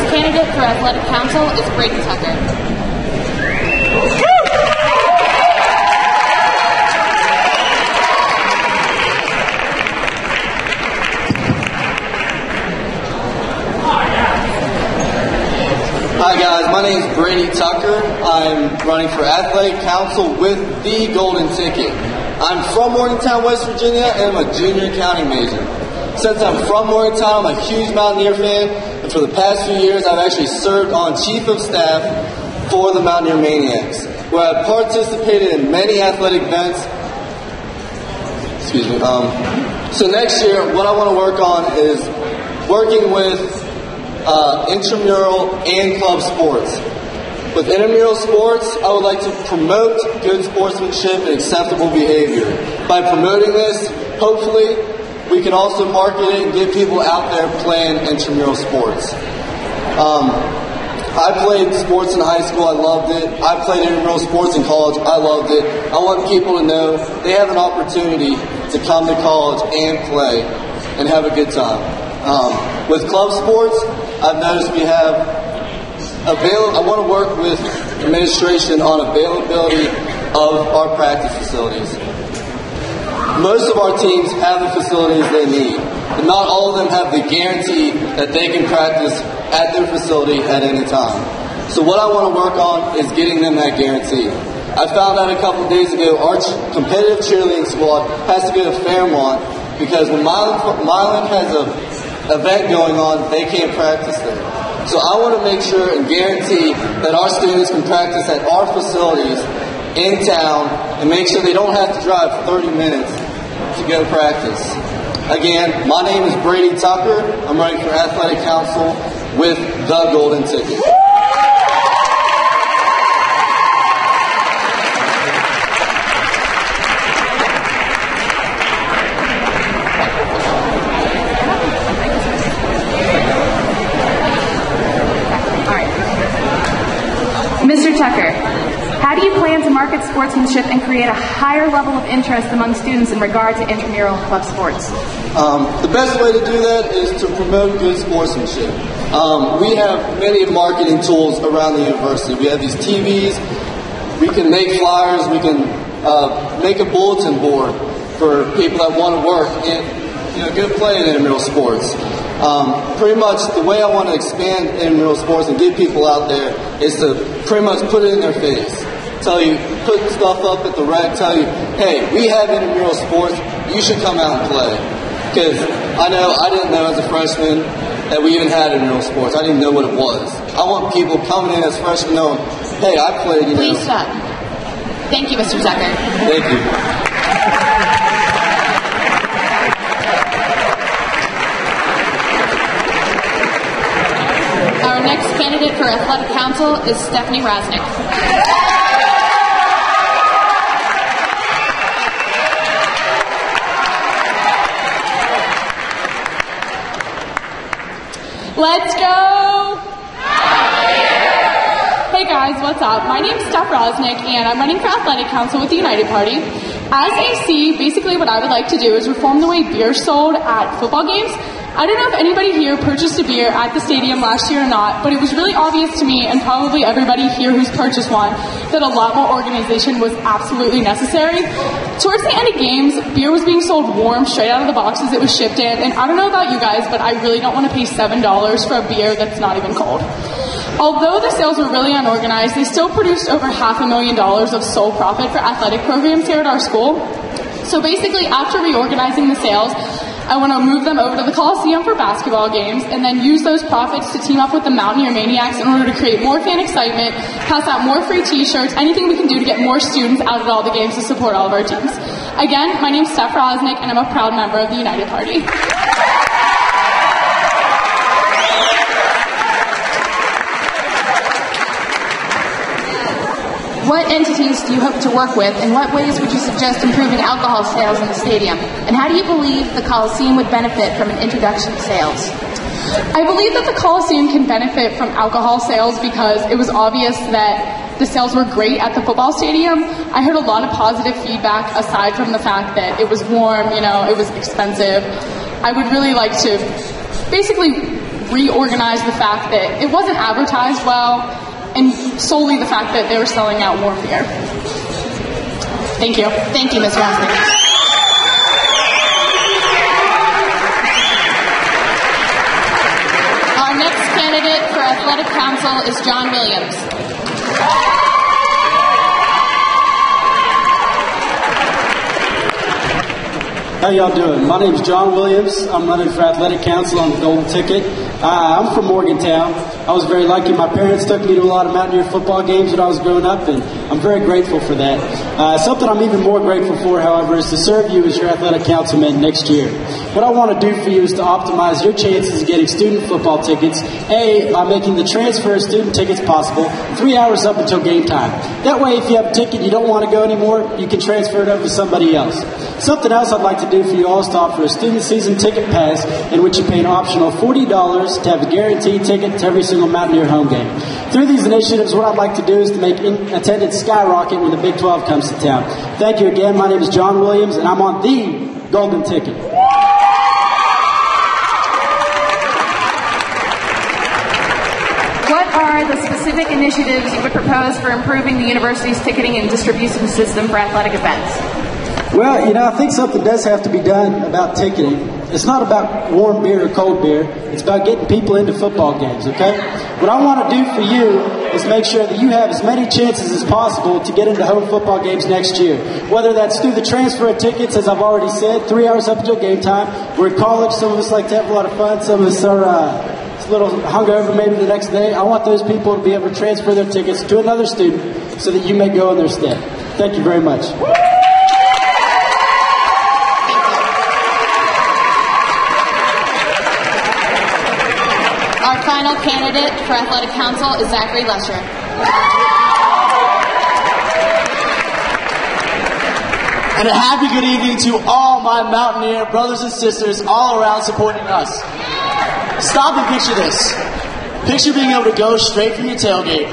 candidate for Athletic Council is Brady Tucker. Hi guys, my name is Brady Tucker. I'm running for Athletic Council with the Golden Ticket. I'm from Morgantown, West Virginia, and I'm a junior accounting major. Since I'm from Morgantown, I'm a huge Mountaineer fan, and for the past few years, I've actually served on Chief of Staff for the Mountaineer Maniacs, where I've participated in many athletic events. So next year, what I want to work on is working with intramural and club sports. With intramural sports, I would like to promote good sportsmanship and acceptable behavior. By promoting this, hopefully, we can also market it and get people out there playing intramural sports. I played sports in high school, I loved it. I played intramural sports in college, I loved it. I want people to know they have an opportunity to come to college and play and have a good time. With club sports, I've noticed we have I want to work with administration on availability of our practice facilities. Most of our teams have the facilities they need, but not all of them have the guarantee that they can practice at their facility at any time. So what I want to work on is getting them that guarantee. I found out a couple of days ago our competitive cheerleading squad has to go to Fairmont because when Milan has an event going on, they can't practice there. So I want to make sure and guarantee that our students can practice at our facilities in town and make sure they don't have to drive 30 minutes to go practice. Again, my name is Brady Tucker. I'm running for Athletic Council with the Golden Ticket. Mr. Tucker, how do you plan to market sportsmanship and create a higher level of interest among students in regard to intramural club sports? The best way to do that is to promote good sportsmanship. We have many marketing tools around the university. We have these TVs. We can make flyers. We can make a bulletin board for people that want to work and go play in intramural sports. Pretty much the way I want to expand intramural sports and get people out there is to pretty much put it in their face. Tell you, put stuff up at the rec, tell you, hey, we have intramural sports, you should come out and play. Because I didn't know as a freshman that we even had intramural sports. I didn't know what it was. I want people coming in as freshmen knowing, hey, I played, Please stop. Thank you, Mr. Tucker. Thank you. Our next candidate for Athletic Council is Stephanie Rasnick. Let's go! Hey guys, what's up? My name's Steph Rosnick, and I'm running for Athletic Council with the United Party. As AC, basically what I would like to do is reform the way beer's sold at football games. I don't know if anybody here purchased a beer at the stadium last year or not, but it was really obvious to me, and probably everybody here who's purchased one, that a lot more organization was absolutely necessary. Towards the end of games, beer was being sold warm, straight out of the boxes it was shipped in, and I don't know about you guys, but I really don't want to pay $7 for a beer that's not even cold. Although the sales were really unorganized, they still produced over $500,000 of sole profit for athletic programs here at our school. So basically, after reorganizing the sales, I want to move them over to the Coliseum for basketball games and then use those profits to team up with the Mountaineer Maniacs in order to create more fan excitement, pass out more free t-shirts, anything we can do to get more students out at all the games to support all of our teams. Again, my name's Steph Rosnick, and I'm a proud member of the United Party. What entities do you hope to work with, and what ways would you suggest improving alcohol sales in the stadium? And how do you believe the Coliseum would benefit from an introduction to sales? I believe that the Coliseum can benefit from alcohol sales because it was obvious that the sales were great at the football stadium. I heard a lot of positive feedback aside from the fact that it was warm, it was expensive. I would really like to basically reorganize the fact that it wasn't advertised well, and solely the fact that they were selling out warm beer. Thank you. Thank you, Ms. Rosnick. Our next candidate for Athletic Council is John Williams. How y'all doing? My name is John Williams. I'm running for Athletic Council on the Golden Ticket. I'm from Morgantown. I was very lucky. My parents took me to a lot of Mountaineer football games when I was growing up, and I'm very grateful for that. Something I'm even more grateful for, however, is to serve you as your Athletic Councilman next year. What I want to do for you is to optimize your chances of getting student football tickets, A, by making the transfer of student tickets possible 3 hours up until game time. That way, if you have a ticket you don't want to go anymore, you can transfer it over to somebody else. Something else I'd like to do for you all is to offer a student season ticket pass in which you pay an optional $40 to have a guaranteed ticket to every single Mountaineer home game. Through these initiatives, what I'd like to do is to make attendance skyrocket when the Big 12 comes to town. Thank you again. My name is John Williams, and I'm on the Golden Ticket. What are the specific initiatives you would propose for improving the university's ticketing and distribution system for athletic events? Well, I think something does have to be done about ticketing. It's not about warm beer or cold beer. It's about getting people into football games, okay? What I want to do for you is make sure that you have as many chances as possible to get into home football games next year. Whether that's through the transfer of tickets, as I've already said, 3 hours up until game time. We're at college. Some of us like to have a lot of fun. Some of us are a little hungover maybe the next day. I want those people to be able to transfer their tickets to another student so that you may go in their stead. Thank you very much. Our final candidate for Athletic Council is Zachary Lesher. And a happy good evening to all my Mountaineer brothers and sisters all around supporting us. Stop and picture this. Picture being able to go straight from your tailgate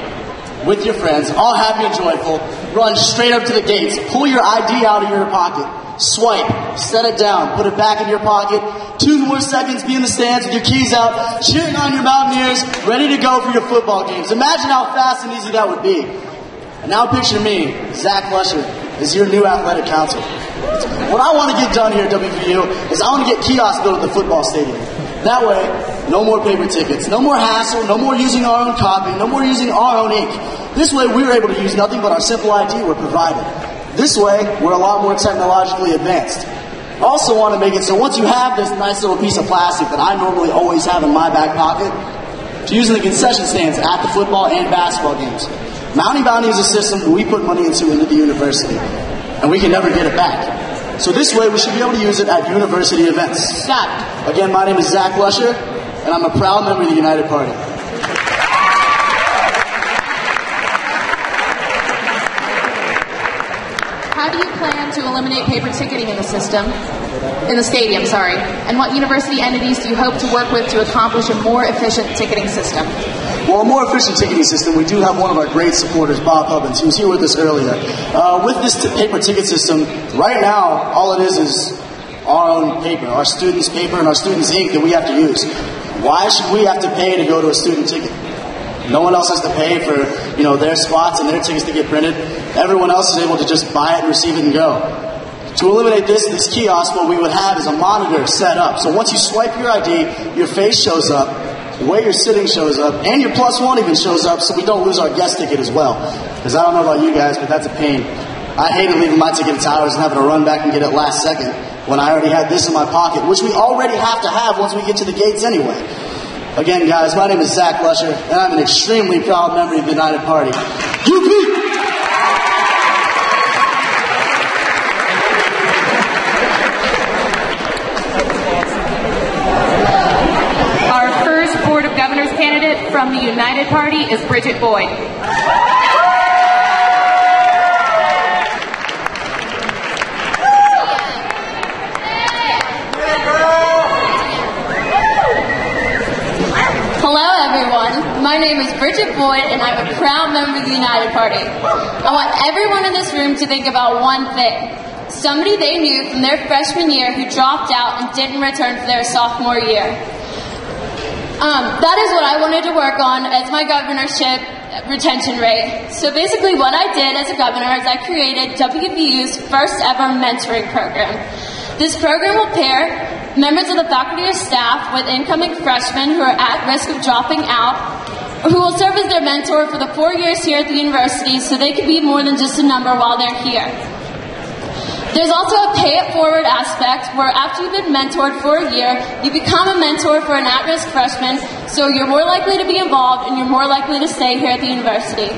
with your friends, all happy and joyful, run straight up to the gates, pull your ID out of your pocket, swipe, set it down, put it back in your pocket, 2 more seconds, be in the stands with your keys out, cheering on your Mountaineers, ready to go for your football games. Imagine how fast and easy that would be. And now picture me, Zach Lesher, as your new athletic council. What I want to get done here at WVU is I want to get kiosks built at the football stadium. That way, no more paper tickets, no more hassle, no more using our own copy, no more using our own ink. This way, we're able to use nothing but our simple ID we're provided. This way, we're a lot more technologically advanced. I also want to make it so once you have this nice little piece of plastic that I normally always have in my back pocket, to use in the concession stands at the football and basketball games. Mountie Bounty is a system that we put money into the university, and we can never get it back. So this way, we should be able to use it at university events. Stop. Again, my name is Zach Lesher, and I'm a proud member of the United Party. How do you plan to eliminate paper ticketing in the stadium, and what university entities do you hope to work with to accomplish a more efficient ticketing system? Well, a more efficient ticketing system, we do have one of our great supporters, Bob Hubbins, who was here with us earlier. With this paper ticket system, right now, all it is our own paper, our students' paper and our students' ink that we have to use. Why should we have to pay to go to a student ticket? No one else has to pay for, their spots and their tickets to get printed. Everyone else is able to just buy it and receive it and go. To eliminate this kiosk, what we would have is a monitor set up. So once you swipe your ID, your face shows up, the way you're sitting shows up, and your +1 even shows up so we don't lose our guest ticket as well. Because I don't know about you guys, but that's a pain. I hated leaving my ticket at Towers and having to run back and get it last second when I already had this in my pocket, which we already have to have once we get to the gates anyway. Again, guys, my name is Zach Lesher, and I'm an extremely proud member of the United Party. UP! Board of Governors candidate from the United Party is Bridget Boyd. Hello, everyone. My name is Bridget Boyd, and I'm a proud member of the United Party. I want everyone in this room to think about one thing. Somebody they knew from their freshman year who dropped out and didn't return for their sophomore year. That is what I wanted to work on as my governorship retention rate. So basically what I did as a governor is I created WVU's first ever mentoring program. This program will pair members of the faculty or staff with incoming freshmen who are at risk of dropping out, who will serve as their mentor for the 4 years here at the university so they can be more than just a number while they're here. There's also a pay-it-forward aspect where after you've been mentored for a year, you become a mentor for an at-risk freshman, so you're more likely to be involved and you're more likely to stay here at the university.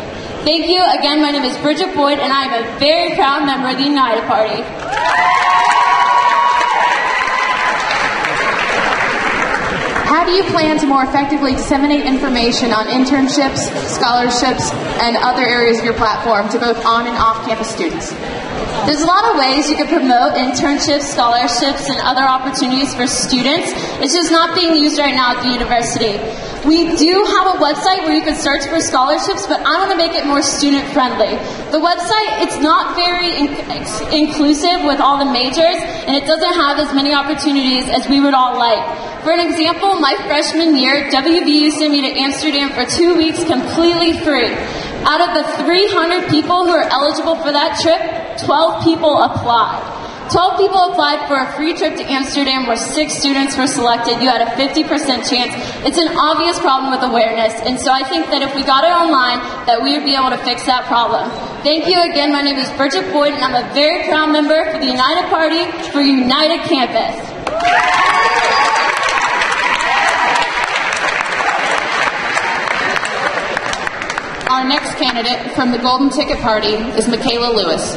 Thank you. Again, my name is Bridget Boyd, and I am a very proud member of the United Party. How do you plan to more effectively disseminate information on internships, scholarships, and other areas of your platform to both on and off-campus students? There's a lot of ways you can promote internships, scholarships, and other opportunities for students. It's just not being used right now at the university. We do have a website where you can search for scholarships, but I want to make it more student-friendly. The website, it's not very inclusive with all the majors, and it doesn't have as many opportunities as we would all like. For an example, my freshman year, WVU sent me to Amsterdam for 2 weeks completely free. Out of the 300 people who are eligible for that trip, 12 people applied. 12 people applied for a free trip to Amsterdam where 6 students were selected. You had a 50% chance. It's an obvious problem with awareness, and so I think that if we got it online, that we would be able to fix that problem. Thank you again. My name is Bridget Boyd, and I'm a very proud member for the United Party for United Campus. Our next candidate from the Golden Ticket Party is Michaela Lewis.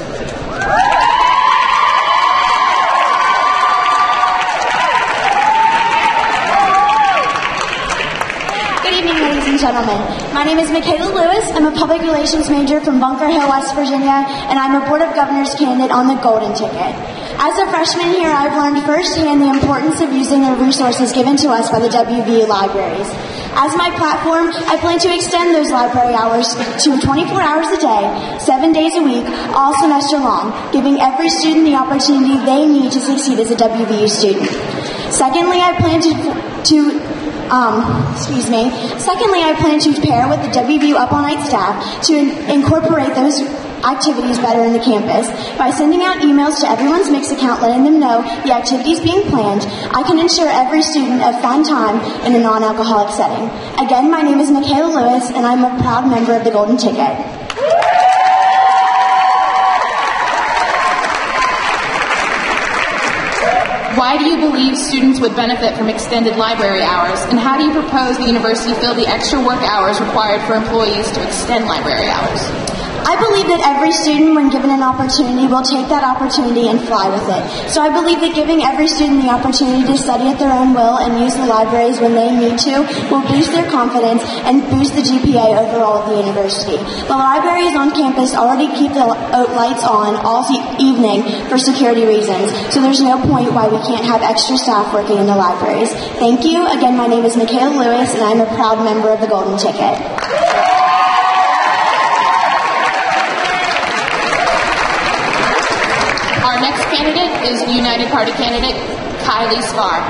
Good evening, ladies and gentlemen. My name is Michaela Lewis. I'm a public relations major from Bunker Hill, West Virginia, and I'm a Board of Governors candidate on the Golden Ticket. As a freshman here, I've learned firsthand the importance of using the resources given to us by the WVU libraries. As my platform, I plan to extend those library hours to 24 hours a day, 7 days a week, all semester long, giving every student the opportunity they need to succeed as a WVU student. Secondly, I plan to pair with the WVU Up All Night staff to incorporate those activities better in the campus. By sending out emails to everyone's Mix account letting them know the activities being planned, I can ensure every student a fun time in a non-alcoholic setting. Again, my name is Michaela Lewis, and I'm a proud member of the Golden Ticket. Why do you believe students would benefit from extended library hours, and how do you propose the university fill the extra work hours required for employees to extend library hours? I believe that every student, when given an opportunity, will take that opportunity and fly with it. So I believe that giving every student the opportunity to study at their own will and use the libraries when they need to will boost their confidence and boost the GPA overall of the university. The libraries on campus already keep the lights on all evening for security reasons, so there's no point why we can't have extra staff working in the libraries. Thank you. Again, my name is Michaela Lewis, and I'm a proud member of the Golden Ticket. Our next candidate is United Party candidate Kylie Scar.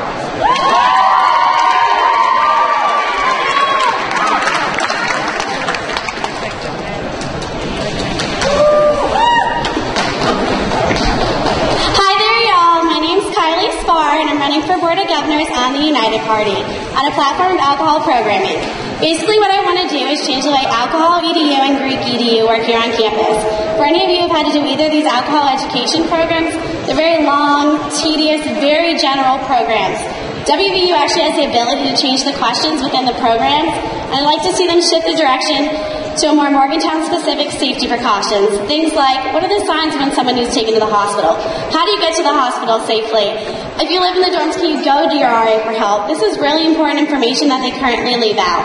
Hi there, y'all. My name's Kylie Scar, and I'm running for Board of Governors on the United Party on a platform of alcohol programming. Basically, what I want to do is change the way alcohol EDU and Greek EDU work here on campus. For any of you who've had to do either of these alcohol education programs, they're very long, tedious, very general programs. WVU actually has the ability to change the questions within the programs, and I'd like to see them shift the direction to a more Morgantown-specific safety precautions. Things like, what are the signs when someone is taken to the hospital? How do you get to the hospital safely? If you live in the dorms, can you go to your RA for help? This is really important information that they currently leave out.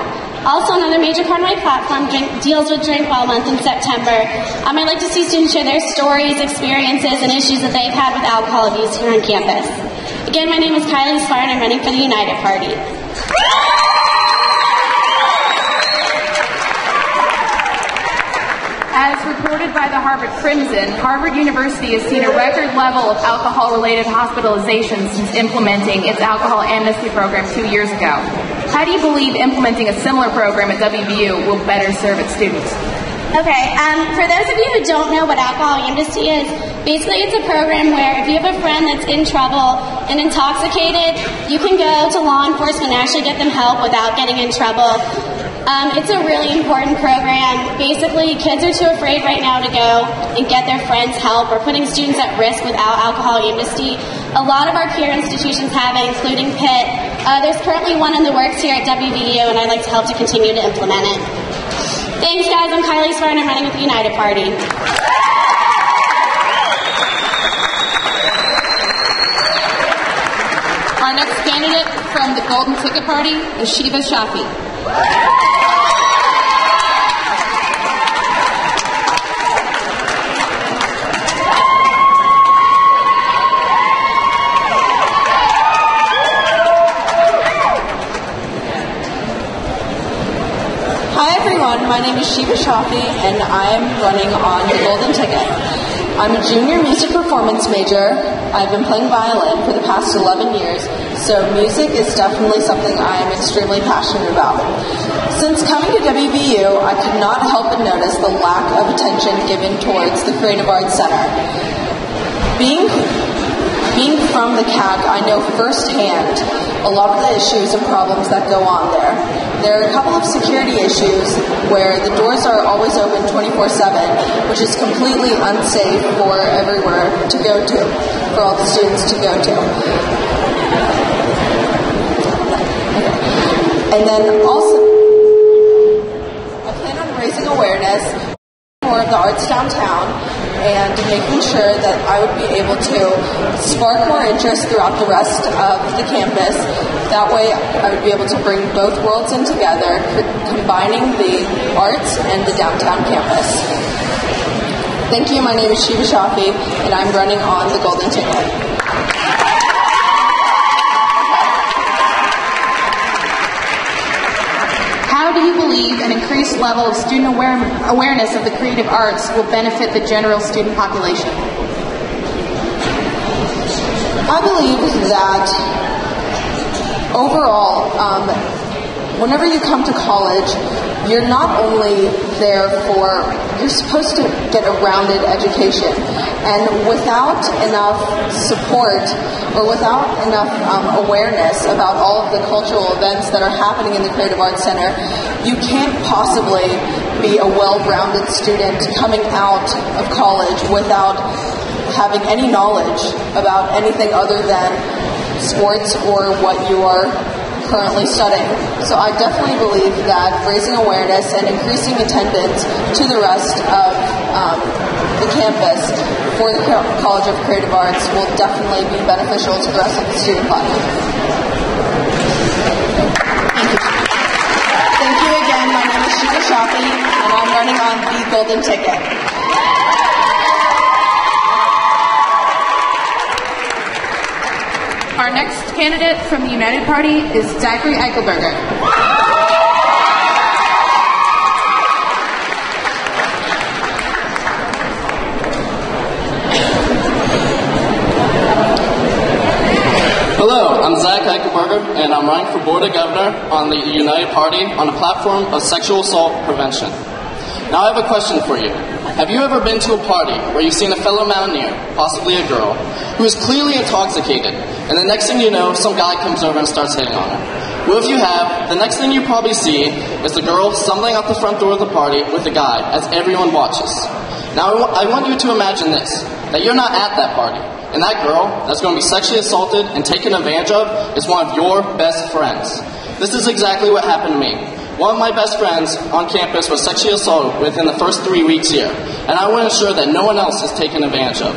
Also, another major part of my platform deals with Drink Well Month in September. I'd like to see students share their stories, experiences, and issues that they've had with alcohol abuse here on campus. Again, my name is Kylie Scar, and I'm running for the United Party. As reported reported by the Harvard Crimson, Harvard University has seen a record level of alcohol-related hospitalizations since implementing its alcohol amnesty program 2 years ago. How do you believe implementing a similar program at WVU will better serve its students? Okay, for those of you who don't know what alcohol amnesty is, basically it's a program where if you have a friend that's in trouble and intoxicated, you can go to law enforcement and actually get them help without getting in trouble. It's a really important program. Basically, kids are too afraid right now to go and get their friends help. We're putting students at risk without alcohol amnesty. A lot of our peer institutions have it, including Pitt. There's currently one in the works here at WVU, and I'd like to help to continue to implement it. Thanks, guys. I'm Kylie Sparr, and I'm running with the United Party. Our next candidate from the Golden Ticket Party is Shiva Shafi. Hi everyone, my name is Shiva Shafi and I'm running on the Golden Ticket. I'm a junior music performance major. I've been playing violin for the past 11 years, so music is definitely something I am extremely passionate about. Since coming to WVU, I could not help but notice the lack of attention given towards the Creative Arts Center. Being from the CAC, I know firsthand a lot of the issues and problems that go on there. There are a couple of security issues where the doors are always open 24/7, which is completely unsafe for everywhere to go to, for all the students to go to. And then also, I plan on raising awareness more of the arts downtown and making sure that I would be able to spark more interest throughout the rest of the campus. That way I would be able to bring both worlds in together, combining the arts and the downtown campus. Thank you, my name is Shiva Shafi and I'm running on the Golden Ticket. How do you believe an increased level of student awareness of the creative arts will benefit the general student population? I believe that overall, whenever you come to college, you're not only there you're supposed to get a rounded education. And without enough support or without enough awareness about all of the cultural events that are happening in the Creative Arts Center, you can't possibly be a well-rounded student coming out of college without having any knowledge about anything other than sports or what you are currently studying. So I definitely believe that raising awareness and increasing attendance to the rest of the campus for the College of Creative Arts will definitely be beneficial to the rest of the student body. Thank you. Thank you again. My name is Shiva Shafi, and I'm running on the Golden Ticket. Our next candidate from the United Party is Zachary Eichelberger. Hello, I'm Zach Eichelberger, and I'm running for Board of Governor on the United Party on a platform of sexual assault prevention. Now I have a question for you. Have you ever been to a party where you've seen a fellow mountaineer, possibly a girl, who is clearly intoxicated, and the next thing you know, some guy comes over and starts hitting on her? Well, if you have, the next thing you probably see is the girl stumbling out the front door of the party with a guy as everyone watches. Now I want you to imagine this, that you're not at that party, and that girl that's going to be sexually assaulted and taken advantage of is one of your best friends. This is exactly what happened to me. One of my best friends on campus was sexually assaulted within the first 3 weeks here, and I want to ensure that no one else is taken advantage of.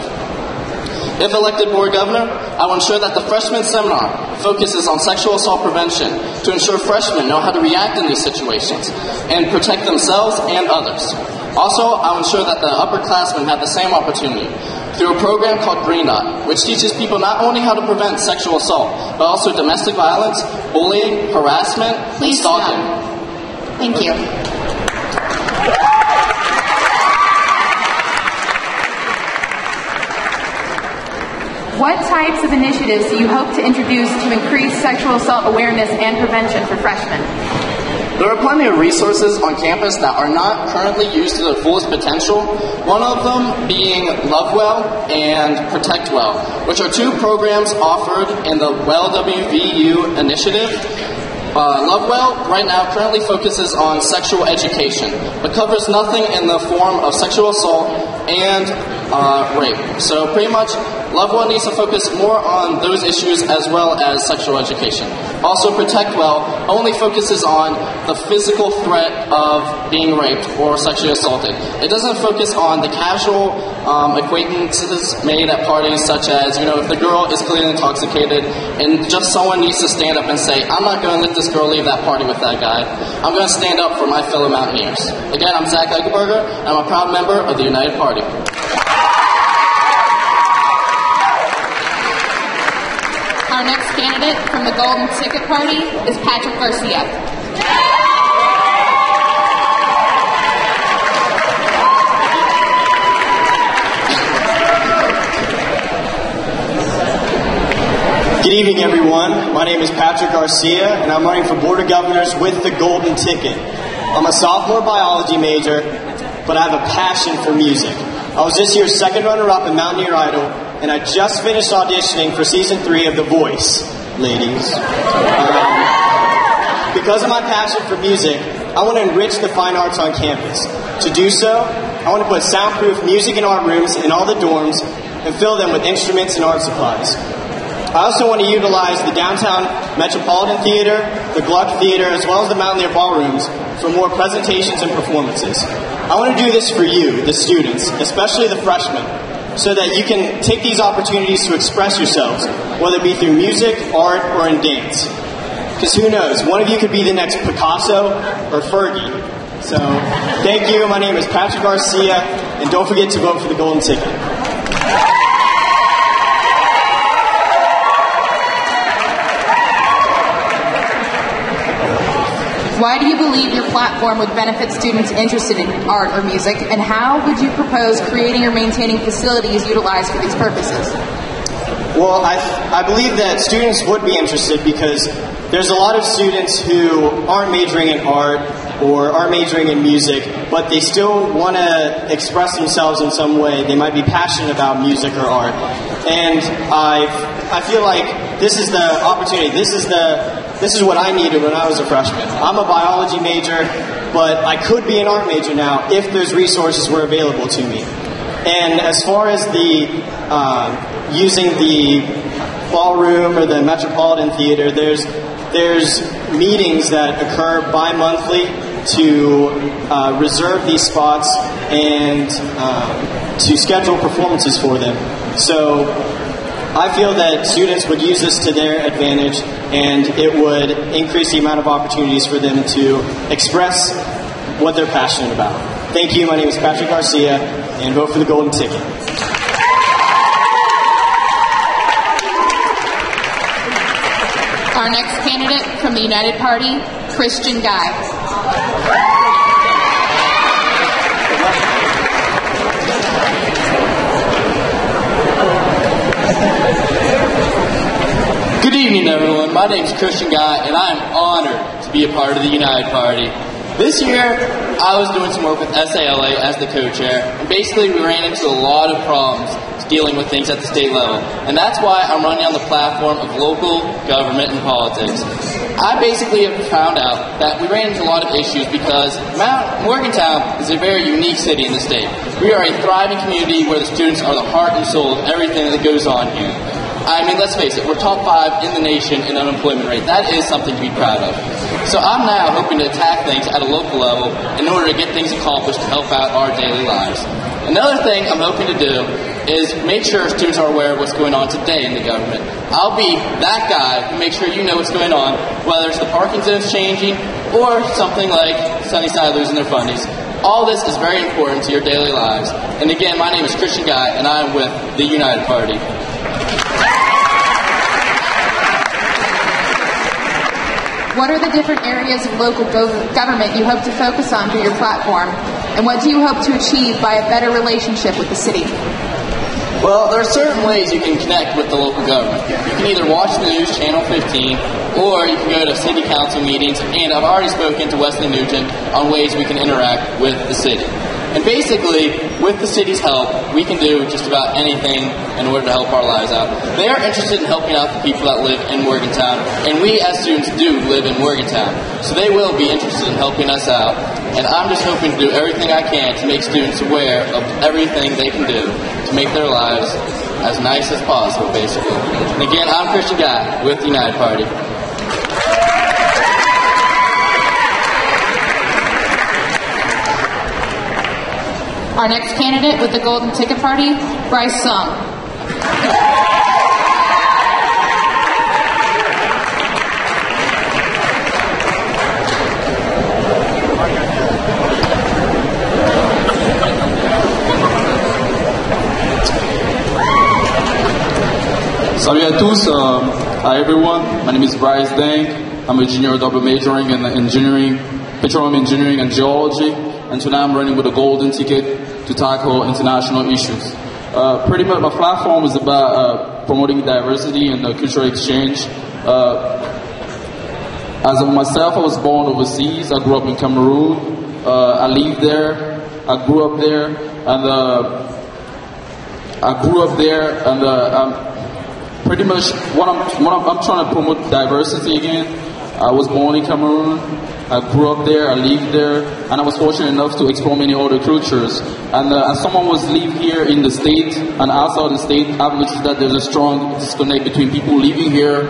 If elected board governor, I will ensure that the freshman seminar focuses on sexual assault prevention to ensure freshmen know how to react in these situations and protect themselves and others. Also, I will ensure that the upperclassmen have the same opportunity through a program called Green Dot, which teaches people not only how to prevent sexual assault, but also domestic violence, bullying, harassment, and stalking. Thank you. What types of initiatives do you hope to introduce to increase sexual assault awareness and prevention for freshmen? There are plenty of resources on campus that are not currently used to their fullest potential, one of them being Love Well and Protect Well, which are two programs offered in the Well WVU initiative. Love Well right now currently focuses on sexual education, but covers nothing in the form of sexual assault and rape. So pretty much Love Well needs to focus more on those issues as well as sexual education. Also, Protect Well only focuses on the physical threat of being raped or sexually assaulted. It doesn't focus on the casual acquaintances made at parties, such as, if the girl is clearly intoxicated and just someone needs to stand up and say, I'm not going to let this girl leave that party with that guy. I'm going to stand up for my fellow Mountaineers. Again, I'm Zach Eichelberger, and I'm a proud member of the United Party. Our next candidate from the Golden Ticket Party is Patrick Garcia. Good evening, everyone. My name is Patrick Garcia, and I'm running for Board of Governors with the Golden Ticket. I'm a sophomore biology major, but I have a passion for music. I was this year's second runner-up in Mountaineer Idol, and I just finished auditioning for Season 3 of The Voice, ladies. Because of my passion for music, I want to enrich the fine arts on campus. To do so, I want to put soundproof music and art rooms in all the dorms and fill them with instruments and art supplies. I also want to utilize the downtown Metropolitan Theater, the Gluck Theater, as well as the Mountaineer Ballrooms for more presentations and performances. I want to do this for you, the students, especially the freshmen, so that you can take these opportunities to express yourselves, whether it be through music, art, or in dance. Because who knows, one of you could be the next Picasso or Fergie. So, thank you. My name is Patrick Garcia, and don't forget to vote for the Golden Ticket. Why do you believe your platform would benefit students interested in art or music, and how would you propose creating or maintaining facilities utilized for these purposes? Well, I believe that students would be interested because there's a lot of students who aren't majoring in art or aren't majoring in music, but they still want to express themselves in some way. They might be passionate about music or art. And I feel like this is the opportunity. This is what I needed when I was a freshman. I'm a biology major, but I could be an art major now if those resources were available to me. And as far as the using the ballroom or the Metropolitan Theater, there's meetings that occur bi-monthly to reserve these spots and to schedule performances for them. So I feel that students would use this to their advantage, and it would increase the amount of opportunities for them to express what they're passionate about. Thank you. My name is Patrick Garcia, and vote for the Golden Ticket. Our next candidate from the United Party, Christian Guy. Good evening, everyone. My name is Christian Guy, and I am honored to be a part of the United Party. This year, I was doing some work with SALA as the co-chair, and basically we ran into a lot of problems dealing with things at the state level, and that's why I'm running on the platform of local government and politics. I basically have found out that we ran into a lot of issues because Morgantown is a very unique city in the state. We are a thriving community where the students are the heart and soul of everything that goes on here. I mean, let's face it, we're top 5 in the nation in unemployment rate. That is something to be proud of. So I'm now hoping to attack things at a local level in order to get things accomplished to help out our daily lives. Another thing I'm hoping to do is make sure students are aware of what's going on today in the government. I'll be that guy who makes sure you know what's going on, whether it's the parking zones changing or something like Sunnyside losing their fundies. All this is very important to your daily lives. And again, my name is Christian Guy, and I am with the United Party. What are the different areas of local government you hope to focus on through your platform? And what do you hope to achieve by a better relationship with the city? Well, there are certain ways you can connect with the local government. You can either watch the news, Channel 15, or you can go to city council meetings, and I've already spoken to Wesley Nugent on ways we can interact with the city. And basically, with the city's help, we can do just about anything in order to help our lives out. They are interested in helping out the people that live in Morgantown, and we as students do live in Morgantown. So they will be interested in helping us out, and I'm just hoping to do everything I can to make students aware of everything they can do to make their lives as nice as possible, basically. And again, I'm Christian Guy with the United Party. Our next candidate with the Golden Ticket Party, Bryce Sung. Salut à tous. Hi everyone. My name is Bryce Dang. I'm a junior double majoring in petroleum engineering and geology. And today I'm running with a golden ticket to tackle international issues. Pretty much my platform is about promoting diversity and cultural exchange. As of myself, I was born overseas. I grew up in Cameroon. I lived there. I grew up there, and pretty much what I'm trying to promote diversity again. I was born in Cameroon. I grew up there, I lived there, and I was fortunate enough to explore many other cultures. And as someone who lives here in the state and outside the state, I've noticed that there's a strong disconnect between people living here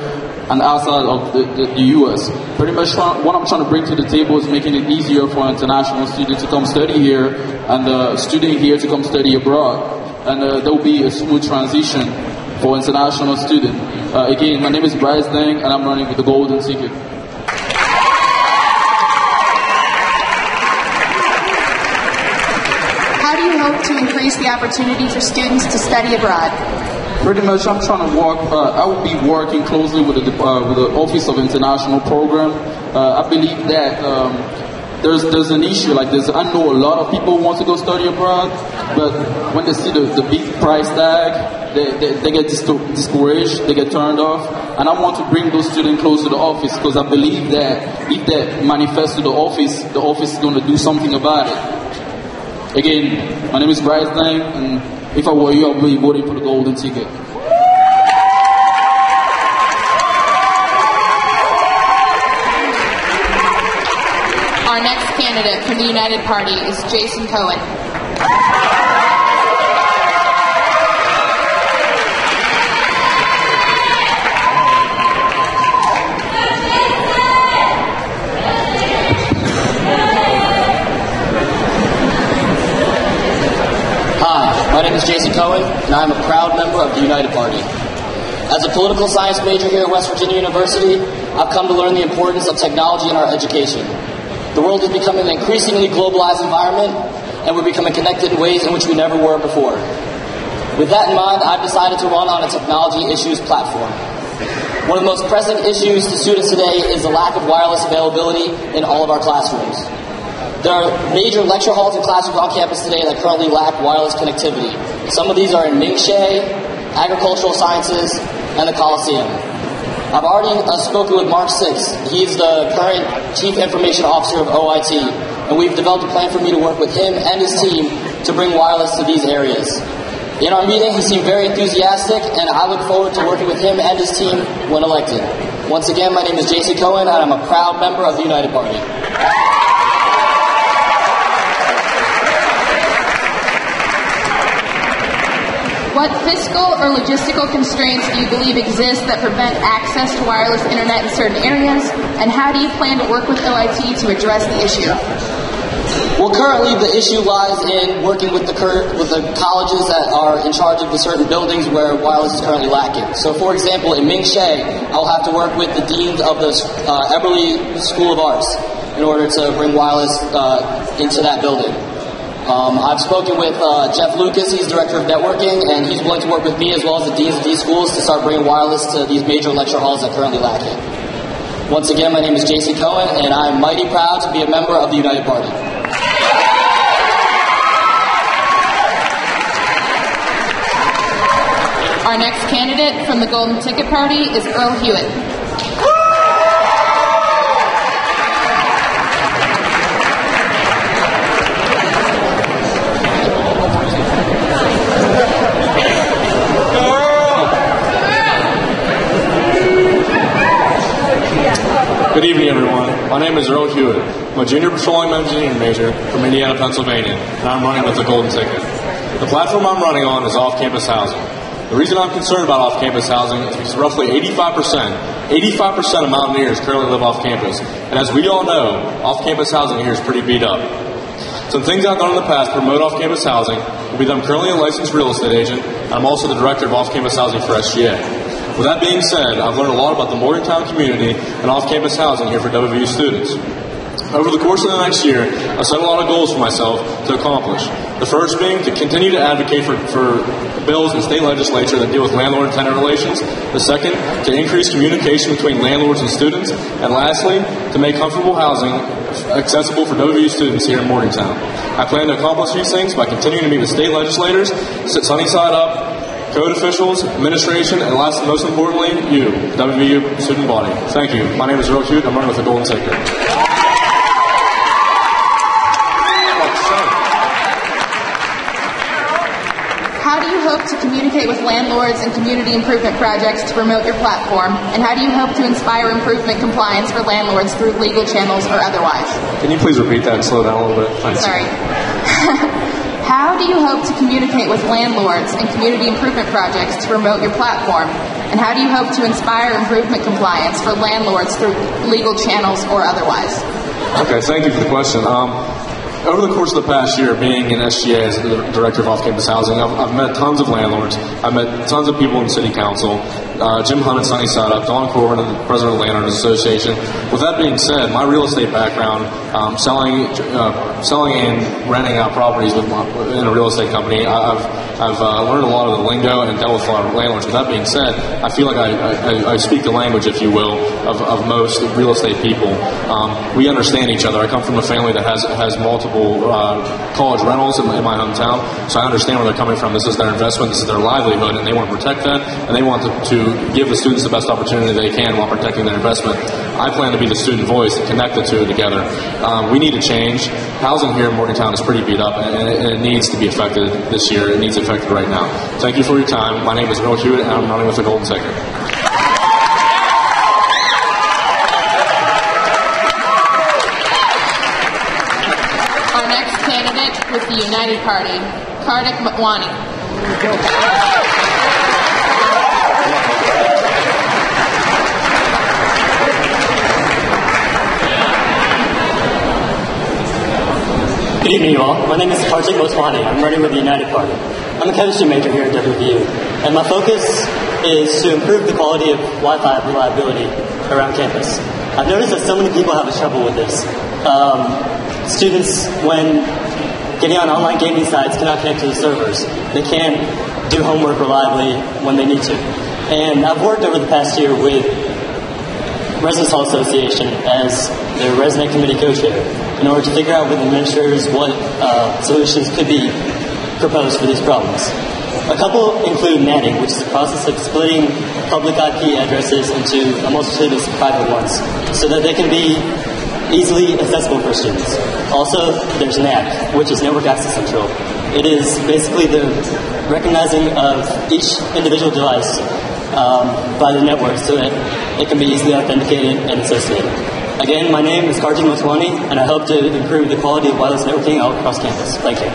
and outside of the U.S. Pretty much what I'm trying to bring to the table is making it easier for international students to come study here and the student here to come study abroad. And there will be a smooth transition for international students. Again, my name is Bryce Dang, and I'm running with the Golden Ticket. How do you hope to increase the opportunity for students to study abroad? Pretty much, I'm trying to work. I will be working closely with the Office of International Program. I believe that there's an issue like this. I know a lot of people want to go study abroad, but when they see the big price tag, they get discouraged, they get turned off. And I want to bring those students close to the office because I believe that if they manifest to the office is going to do something about it. Again, my name is Bryce Dang, and if I were you, I'll be voting for the Golden Ticket. Our next candidate from the United Party is Jason Cohen. My name is Jason Cohen, and I'm a proud member of the United Party. As a political science major here at West Virginia University, I've come to learn the importance of technology in our education. The world is becoming an increasingly globalized environment, and we're becoming connected in ways in which we never were before. With that in mind, I've decided to run on a technology issues platform. One of the most pressing issues to students today is the lack of wireless availability in all of our classrooms. There are major lecture halls and classrooms on campus today that currently lack wireless connectivity. Some of these are in Ming-Shea, Agricultural Sciences, and the Coliseum. I've already spoken with Mark Six. He's the current Chief Information Officer of OIT, and we've developed a plan for me to work with him and his team to bring wireless to these areas. In our meeting, he seemed very enthusiastic, and I look forward to working with him and his team when elected. Once again, my name is Jason Cohen, and I'm a proud member of the United Party. What fiscal or logistical constraints do you believe exist that prevent access to wireless internet in certain areas? And how do you plan to work with OIT to address the issue? Well, currently the issue lies in working with the colleges that are in charge of the certain buildings where wireless is currently lacking. So, for example, in Ming-Shea, I'll have to work with the deans of the Eberly School of Arts in order to bring wireless into that building. I've spoken with Jeff Lucas, he's Director of Networking, and he's willing to work with me as well as the deans of these schools to start bringing wireless to these major lecture halls that currently lack it. Once again, my name is Jason Cohen, and I'm mighty proud to be a member of the United Party. Our next candidate from the Golden Ticket Party is Earl Hewitt. Good evening, everyone. My name is Earl Hewitt. I'm a junior petroleum engineering major from Indiana, Pennsylvania, and I'm running with the Golden Ticket. The platform I'm running on is off-campus housing. The reason I'm concerned about off-campus housing is because roughly 85% of Mountaineers currently live off-campus. And as we all know, off-campus housing here is pretty beat up. Some things I've done in the past to promote off-campus housing will be that I'm currently a licensed real estate agent, and I'm also the director of off-campus housing for SGA. With that being said, I've learned a lot about the Morgantown community and off-campus housing here for WVU students. Over the course of the next year, I've set a lot of goals for myself to accomplish. The first being to continue to advocate for bills in state legislature that deal with landlord and tenant relations. The second, to increase communication between landlords and students. And lastly, to make comfortable housing accessible for WVU students here in Morgantown. I plan to accomplish these things by continuing to meet with state legislators, sit sunny side up, code officials, administration, and last and most importantly, you, WVU student body. Thank you. My name is Earl Hewitt. I'm running with the Golden Ticket. How do you hope to communicate with landlords and community improvement projects to promote your platform? And how do you hope to inspire improvement compliance for landlords through legal channels or otherwise? Can you please repeat that and slow down a little bit? Thanks. Sorry. How do you hope to communicate with landlords and community improvement projects to promote your platform? And how do you hope to inspire improvement compliance for landlords through legal channels or otherwise? Okay, thank you for the question. Over the course of the past year, being in SGA as the director of off-campus housing, I've met tons of landlords. I've met tons of people in city council. Jim Hunt at Sunny Side Up, Don Corbin, the president of the Landowners Association. With that being said, my real estate background, selling and renting out properties in a real estate company, I've learned a lot of the lingo and dealt with a lot of landlords. With that being said, I feel like I speak the language, if you will, of most real estate people. We understand each other. I come from a family that has multiple college rentals in my hometown, so I understand where they're coming from. This is their investment, this is their livelihood, and they want to protect that, and they want to give the students the best opportunity they can while protecting their investment. I plan to be the student voice and connect the two together. We need to change. Housing here in Morgantown is pretty beat up, and it needs to be affected this year. It needs to be affected right now. Thank you for your time. My name is Earl Hewitt, and I'm running with the Golden Ticket. Our next candidate with the United Party, Kartik Matwani. Good evening, you all. My name is Kartik Motwani. I'm running with the United Party. I'm a chemistry major here at WVU, and my focus is to improve the quality of Wi-Fi reliability around campus. I've noticed that so many people have trouble with this. Students, when getting on online gaming sites, cannot connect to the servers. They can't do homework reliably when they need to. And I've worked over the past year with Residence Hall Association as their resident committee co-chair in order to figure out with administrators what solutions could be proposed for these problems. A couple include netting, which is the process of splitting public IP addresses into a multitude of private ones so that they can be easily accessible for students. Also, there's NAC, which is Network Access Control. It is basically the recognizing of each individual device by the network so that it can be easily authenticated and associated. Again, my name is Kartik Motwani, and I hope to improve the quality of wireless networking all across campus. Thank you.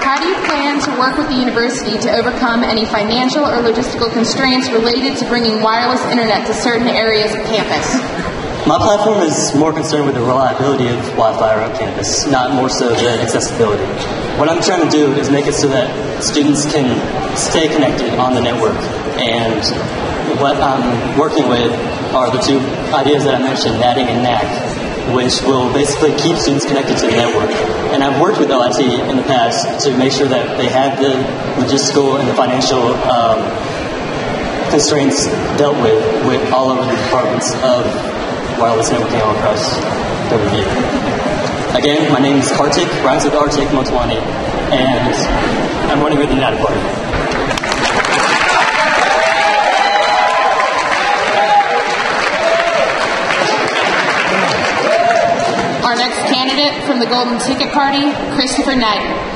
How do you plan to work with the university to overcome any financial or logistical constraints related to bringing wireless internet to certain areas of campus? My platform is more concerned with the reliability of Wi-Fi around campus, not more so than accessibility. What I'm trying to do is make it so that students can stay connected on the network. And what I'm working with are the two ideas that I mentioned, NATing and NAC, which will basically keep students connected to the network. And I've worked with LIT in the past to make sure that they have the logistical and the financial constraints dealt with all over the departments of wireless networking all across WVU. Again, my name is Kartik, rhymes with Artik Motwani, and I'm running with the United Party. Our next candidate from the Golden Ticket Party, Christopher Knight.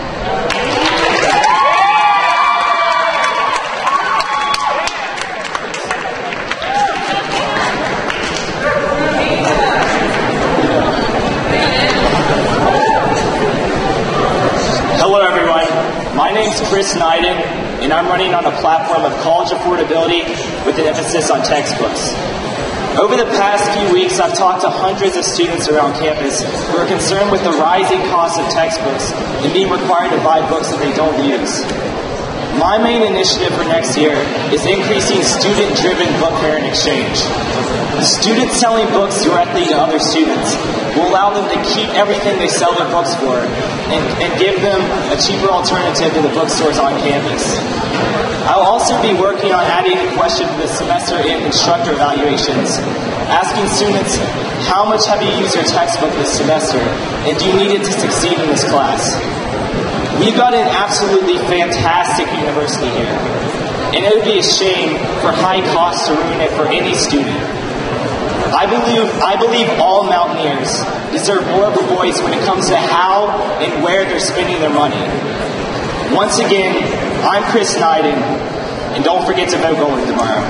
Hello everyone, my name's Chris Knighton, and I'm running on a platform of college affordability with an emphasis on textbooks. Over the past few weeks, I've talked to hundreds of students around campus who are concerned with the rising cost of textbooks and being required to buy books that they don't use. My main initiative for next year is increasing student-driven book parent exchange. Students selling books directly to other students will allow them to keep everything they sell their books for and give them a cheaper alternative to the bookstores on campus. I'll also be working on adding a question to the semester in instructor evaluations, asking students, how much have you used your textbook this semester, and do you need it to succeed in this class? We've got an absolutely fantastic university here, and it would be a shame for high costs to ruin it for any student. I believe all Mountaineers deserve more of a voice when it comes to how and where they're spending their money. Once again, I'm Chris Knighton, and don't forget to vote Golden tomorrow.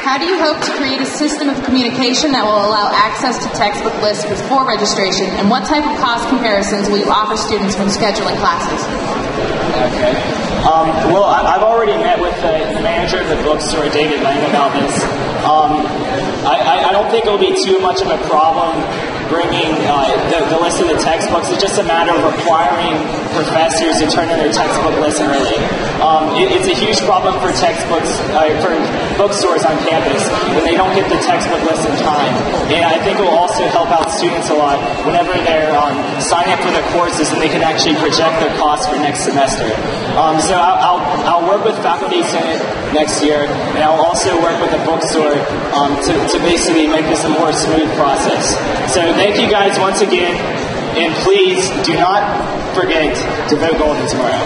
How do you hope to create a system of communication that will allow access to textbook lists before registration, and what type of cost comparisons will you offer students when scheduling classes? Okay. Well, I've already met with the manager of the bookstore, David Lang, about this. I don't think it'll be too much of a problem bringing the list of the textbooks. It's just a matter of requiring professors to turn in their textbook list early. It's a huge problem for for bookstores on campus when they don't get the textbook list in time. And I think it will also help out students a lot whenever they're signing up for the courses and they can actually project their costs for next semester. So I'll work with Faculty Senate next year, and I'll also work with the bookstore to basically make this a more smooth process. So thank you guys once again, and please do not forget to vote Golden tomorrow.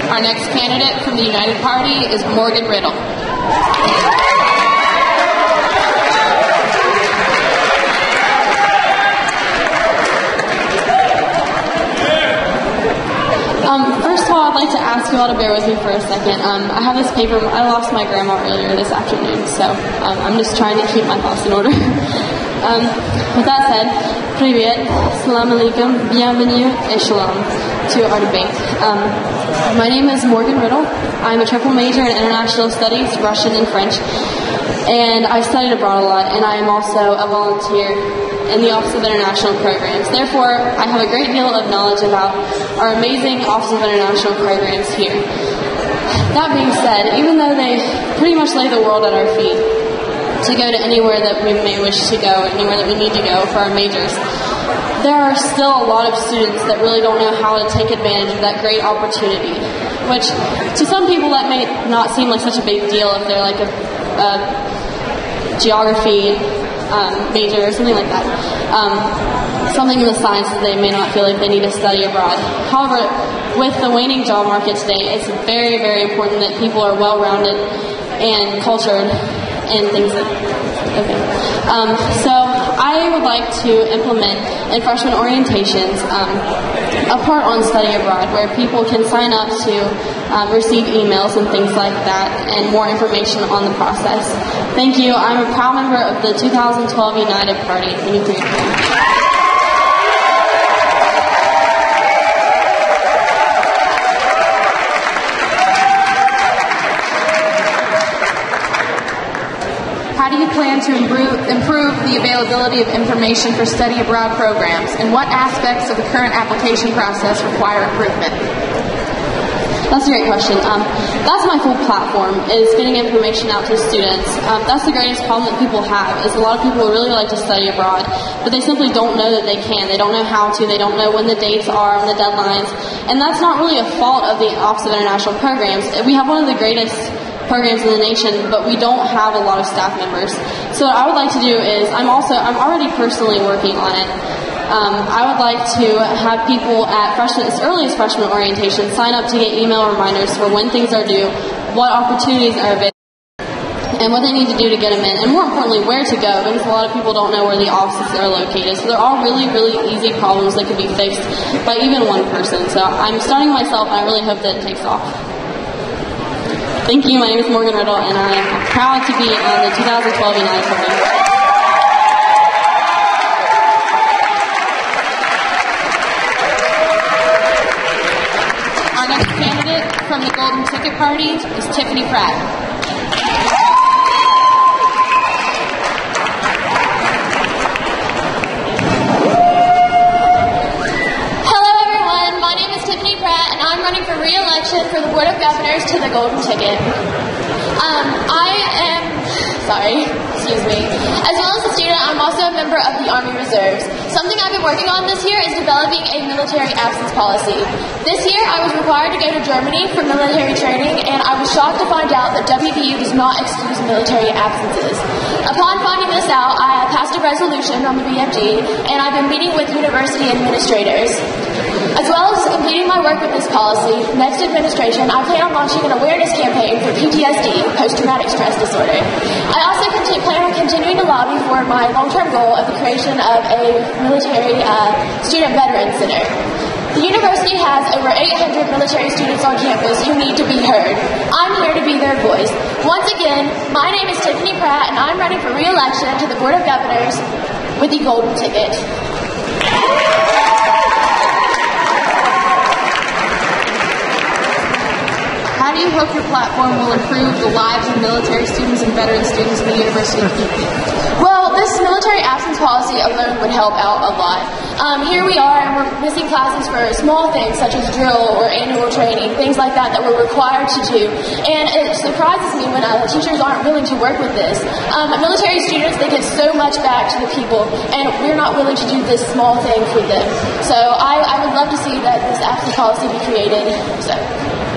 Our next candidate from the United Party is Morgan Riddle. First of all, I'd like to ask you all to bear with me for a second. I have this paper. I lost my grandma earlier this afternoon, so I'm just trying to keep my thoughts in order. With that said, Привет, Salam Alaikum, Bienvenue, et Shalom to our debate. My name is Morgan Riddle. I'm a triple major in international studies, Russian and French, and I've studied abroad a lot, and I am also a volunteer in the Office of International Programs. Therefore, I have a great deal of knowledge about our amazing Office of International Programs here. That being said, even though they pretty much lay the world at our feet to go to anywhere that we may wish to go, anywhere that we need to go for our majors, there are still a lot of students that really don't know how to take advantage of that great opportunity, which to some people that may not seem like such a big deal if they're like a geography major or something like that. Something in the sciences they may not feel like they need to study abroad. However, with the waning job market today, it's very, very important that people are well-rounded and cultured and things like that. So I would like to implement in freshman orientations a part on study abroad where people can sign up to receive emails and things like that and more information on the process. Thank you. I'm a proud member of the 2012 United Party. Thank you for your time. How do you plan to improve the availability of information for study abroad programs, and what aspects of the current application process require improvement? That's a great question. That's my whole platform, is getting information out to students. That's the greatest problem that people have, is a lot of people really like to study abroad, but they simply don't know that they can. They don't know how to. They don't know when the dates are and the deadlines. And that's not really a fault of the Office of International Programs. We have one of the greatest programs in the nation, but we don't have a lot of staff members. So what I would like to do is, I'm already personally working on it. I would like to have people at as early as freshman orientation sign up to get email reminders for when things are due, what opportunities are available, and what they need to do to get them in, and more importantly, where to go, because a lot of people don't know where the offices are located. So they're all really, really easy problems that can be fixed by even one person. So I'm starting myself, and I really hope that it takes off. Thank you. My name is Morgan Riddle, and I am proud to be on the 2012 United Program. From the Golden Ticket Party is Tiffany Pratt. Hello everyone, my name is Tiffany Pratt and I'm running for re-election for the Board of Governors to the Golden Ticket. As well as a student, I'm also a member of the Army Reserves. Something I've been working on this year is developing a military absence policy. This year, I was required to go to Germany for military training, and I was shocked to find out that WVU does not excuse military absences. Upon finding this out, I passed a resolution on the BFG, and I've been meeting with university administrators. As well as completing my work with this policy, next administration, I plan on launching an awareness campaign for PTSD, post-traumatic stress disorder. I also plan on continuing to lobby for my long-term goal of the creation of a military student veteran center. The university has over 800 military students on campus who need to be heard. I'm here to be their voice. Once again, my name is Tiffany Pratt, and I'm running for re-election to the Board of Governors with the Golden Ticket. How do you hope your platform will improve the lives of military students and veteran students in the University of Duke? Well, this military absence policy alone would help out a lot. Here we are, and we're missing classes for small things such as drill or annual training, things like that that we're required to do. And it surprises me when teachers aren't willing to work with this. Military students, they give so much back to the people, and we're not willing to do this small thing for them. So I would love to see that this absence policy be created. So,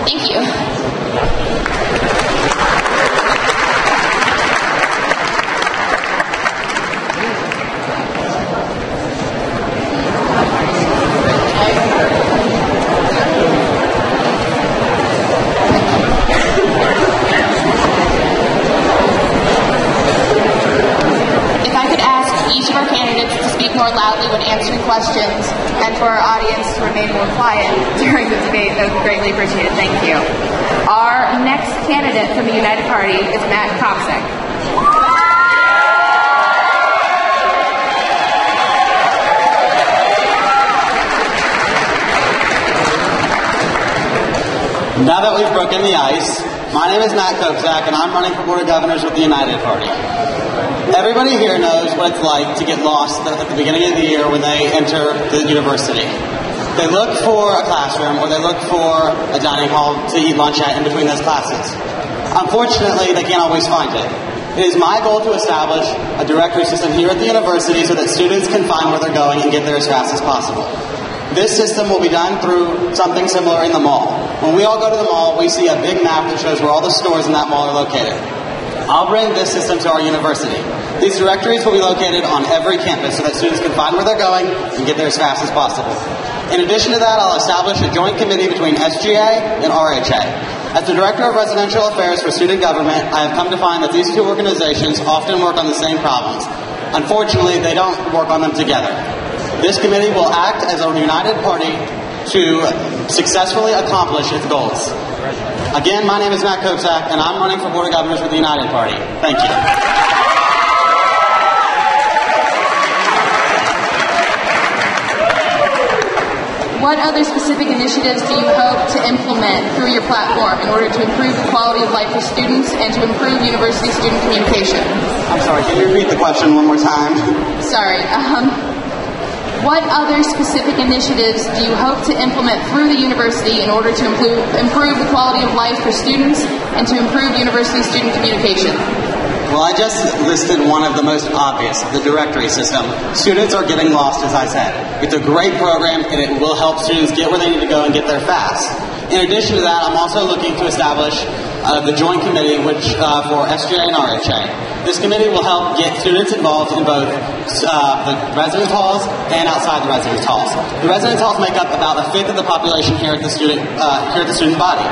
thank you. More loudly when answering questions, and for our audience to remain more quiet during the debate, that would be greatly appreciated. Thank you. Our next candidate from the United Party is Matt Kopsek. Now that we've broken the ice, my name is Matt Kopsek, and I'm running for Board of Governors with the United Party. Everybody here knows what it's like to get lost at the beginning of the year when they enter the university. They look for a classroom or they look for a dining hall to eat lunch at in between those classes. Unfortunately, they can't always find it. It is my goal to establish a directory system here at the university so that students can find where they're going and get there as fast as possible. This system will be done through something similar in the mall. When we all go to the mall, we see a big map that shows where all the stores in that mall are located. I'll bring this system to our university. These directories will be located on every campus so that students can find where they're going and get there as fast as possible. In addition to that, I'll establish a joint committee between SGA and RHA. As the Director of Residential Affairs for Student Government, I have come to find that these two organizations often work on the same problems. Unfortunately, they don't work on them together. This committee will act as a united party to successfully accomplish its goals. Again, my name is Matt Kopsek, and I'm running for Board of Governors with the United Party. Thank you. What other specific initiatives do you hope to implement through your platform in order to improve the quality of life for students and to improve university student communication? I'm sorry, can you repeat the question one more time? Sorry. What other specific initiatives do you hope to implement through the university in order to improve the quality of life for students and to improve university-student communication? Well, I just listed one of the most obvious, the directory system. Students are getting lost, as I said. It's a great program, and it will help students get where they need to go and get there fast. In addition to that, I'm also looking to establish the joint committee for SGA and RHA. This committee will help get students involved in both the residence halls and outside the residence halls. The residence halls make up about a fifth of the population here at the student body.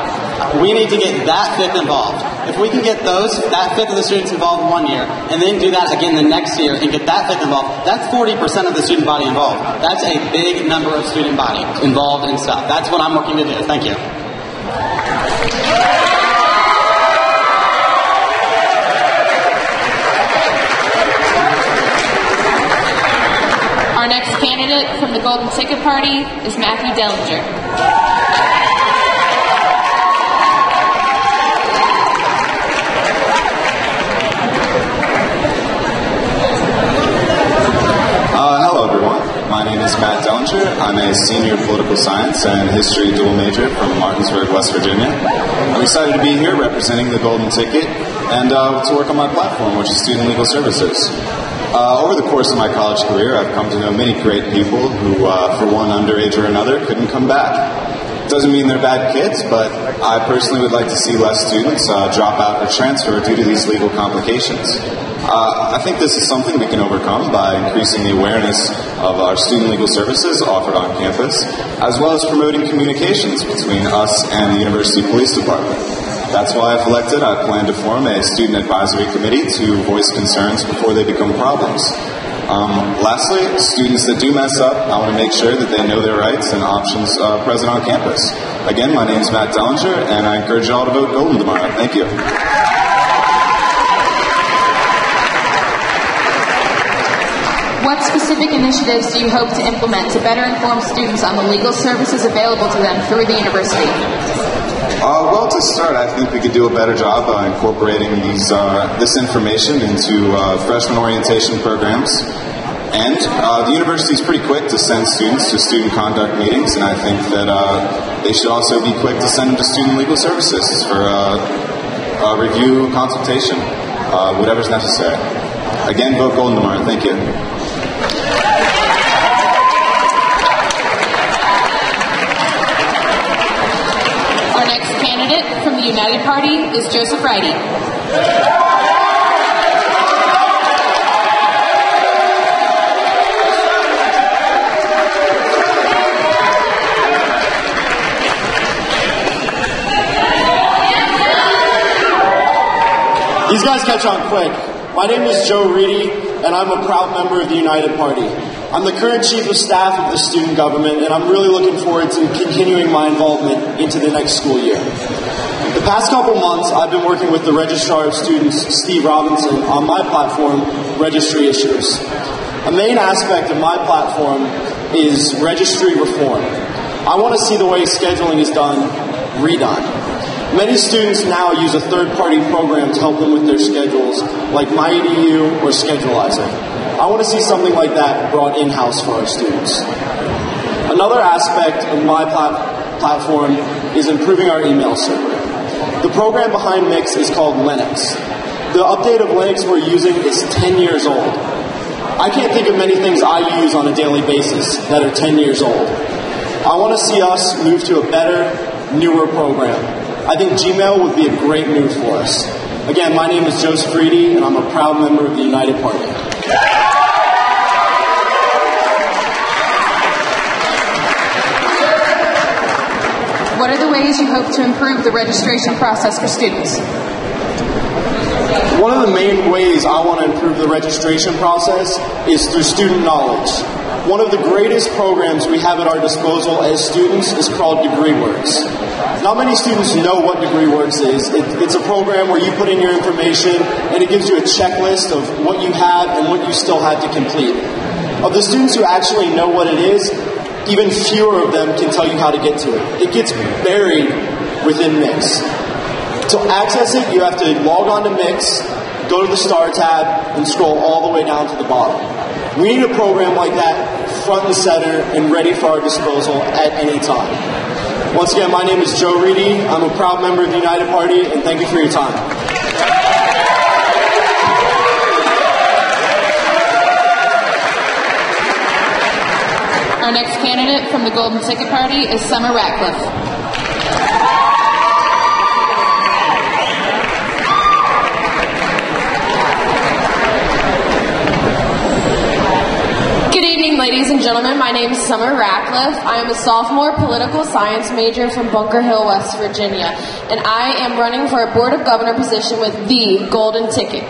We need to get that fifth involved. If we can get that fifth of the students involved 1 year, and then do that again the next year and get that fifth involved, that's 40% of the student body involved. That's a big number of student body involved in stuff. That's what I'm working to do. Thank you. Our next candidate from the Golden Ticket Party is Matthew Dellinger. Hello everyone, my name is Matt Dellinger. I'm a senior political science and history dual major from Martinsburg, West Virginia. I'm excited to be here representing the Golden Ticket and to work on my platform, which is student legal services. Over the course of my college career, I've come to know many great people who, for one underage or another, couldn't come back. Doesn't mean they're bad kids, but I personally would like to see less students drop out or transfer due to these legal complications. I think this is something we can overcome by increasing the awareness of our student legal services offered on campus, as well as promoting communications between us and the University Police Department. That's why, if elected, I plan to form a student advisory committee to voice concerns before they become problems. Lastly, students that do mess up, I want to make sure that they know their rights and options present on campus. Again, my name is Matt Dellinger, and I encourage you all to vote Golden tomorrow. Thank you. What specific initiatives do you hope to implement to better inform students on the legal services available to them through the university? Well, to start, I think we could do a better job incorporating this information into freshman orientation programs. And the university is pretty quick to send students to student conduct meetings, and I think that they should also be quick to send them to student legal services for review, consultation, whatever's necessary. Again, vote Golden tomorrow. Thank you. Our next candidate from the United Party is Joseph Righty. These guys catch on quick. My name is Joe Reedy, and I'm a proud member of the United Party. I'm the current Chief of Staff of the student government, and I'm really looking forward to continuing my involvement into the next school year. The past couple months, I've been working with the Registrar of Students, Steve Robinson, on my platform, Registry Issues. A main aspect of my platform is registry reform. I want to see the way scheduling is done redone. Many students now use a third-party program to help them with their schedules, like MyEDU or Schedulizer. I want to see something like that brought in-house for our students. Another aspect of my platform is improving our email server. The program behind Mix is called Linux. The update of Linux we're using is 10 years old. I can't think of many things I use on a daily basis that are 10 years old. I want to see us move to a better, newer program. I think Gmail would be a great move for us. Again, my name is Joseph Reedy, and I'm a proud member of the United Party. What are the ways you hope to improve the registration process for students? One of the main ways I want to improve the registration process is through student knowledge. One of the greatest programs we have at our disposal as students is called DegreeWorks. Not many students know what DegreeWorks is. It's a program where you put in your information and it gives you a checklist of what you have and what you still have to complete. Of the students who actually know what it is, even fewer of them can tell you how to get to it. It gets buried within Mix. To access it, you have to log on to Mix, go to the Star tab, and scroll all the way down to the bottom. We need a program like that front and center and ready for our disposal at any time. Once again, my name is Joe Reedy. I'm a proud member of the United Party, and thank you for your time. Our next candidate from the Golden Ticket Party is Summer Ratcliffe. Good evening, ladies and gentlemen. My name is Summer Ratcliffe. I am a sophomore political science major from Bunker Hill, West Virginia, and I am running for a Board of Governor position with the Golden Ticket.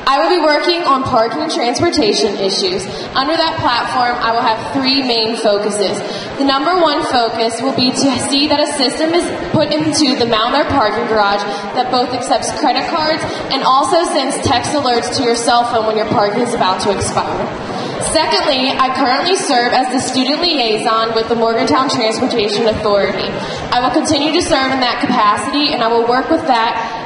I will be working on parking and transportation issues. Under that platform, I will have three main focuses. The number one focus will be to see that a system is put into the Mountain Air parking garage that both accepts credit cards and also sends text alerts to your cell phone when your parking is about to expire. Secondly, I currently serve as the student liaison with the Morgantown Transportation Authority. I will continue to serve in that capacity, and I will work with that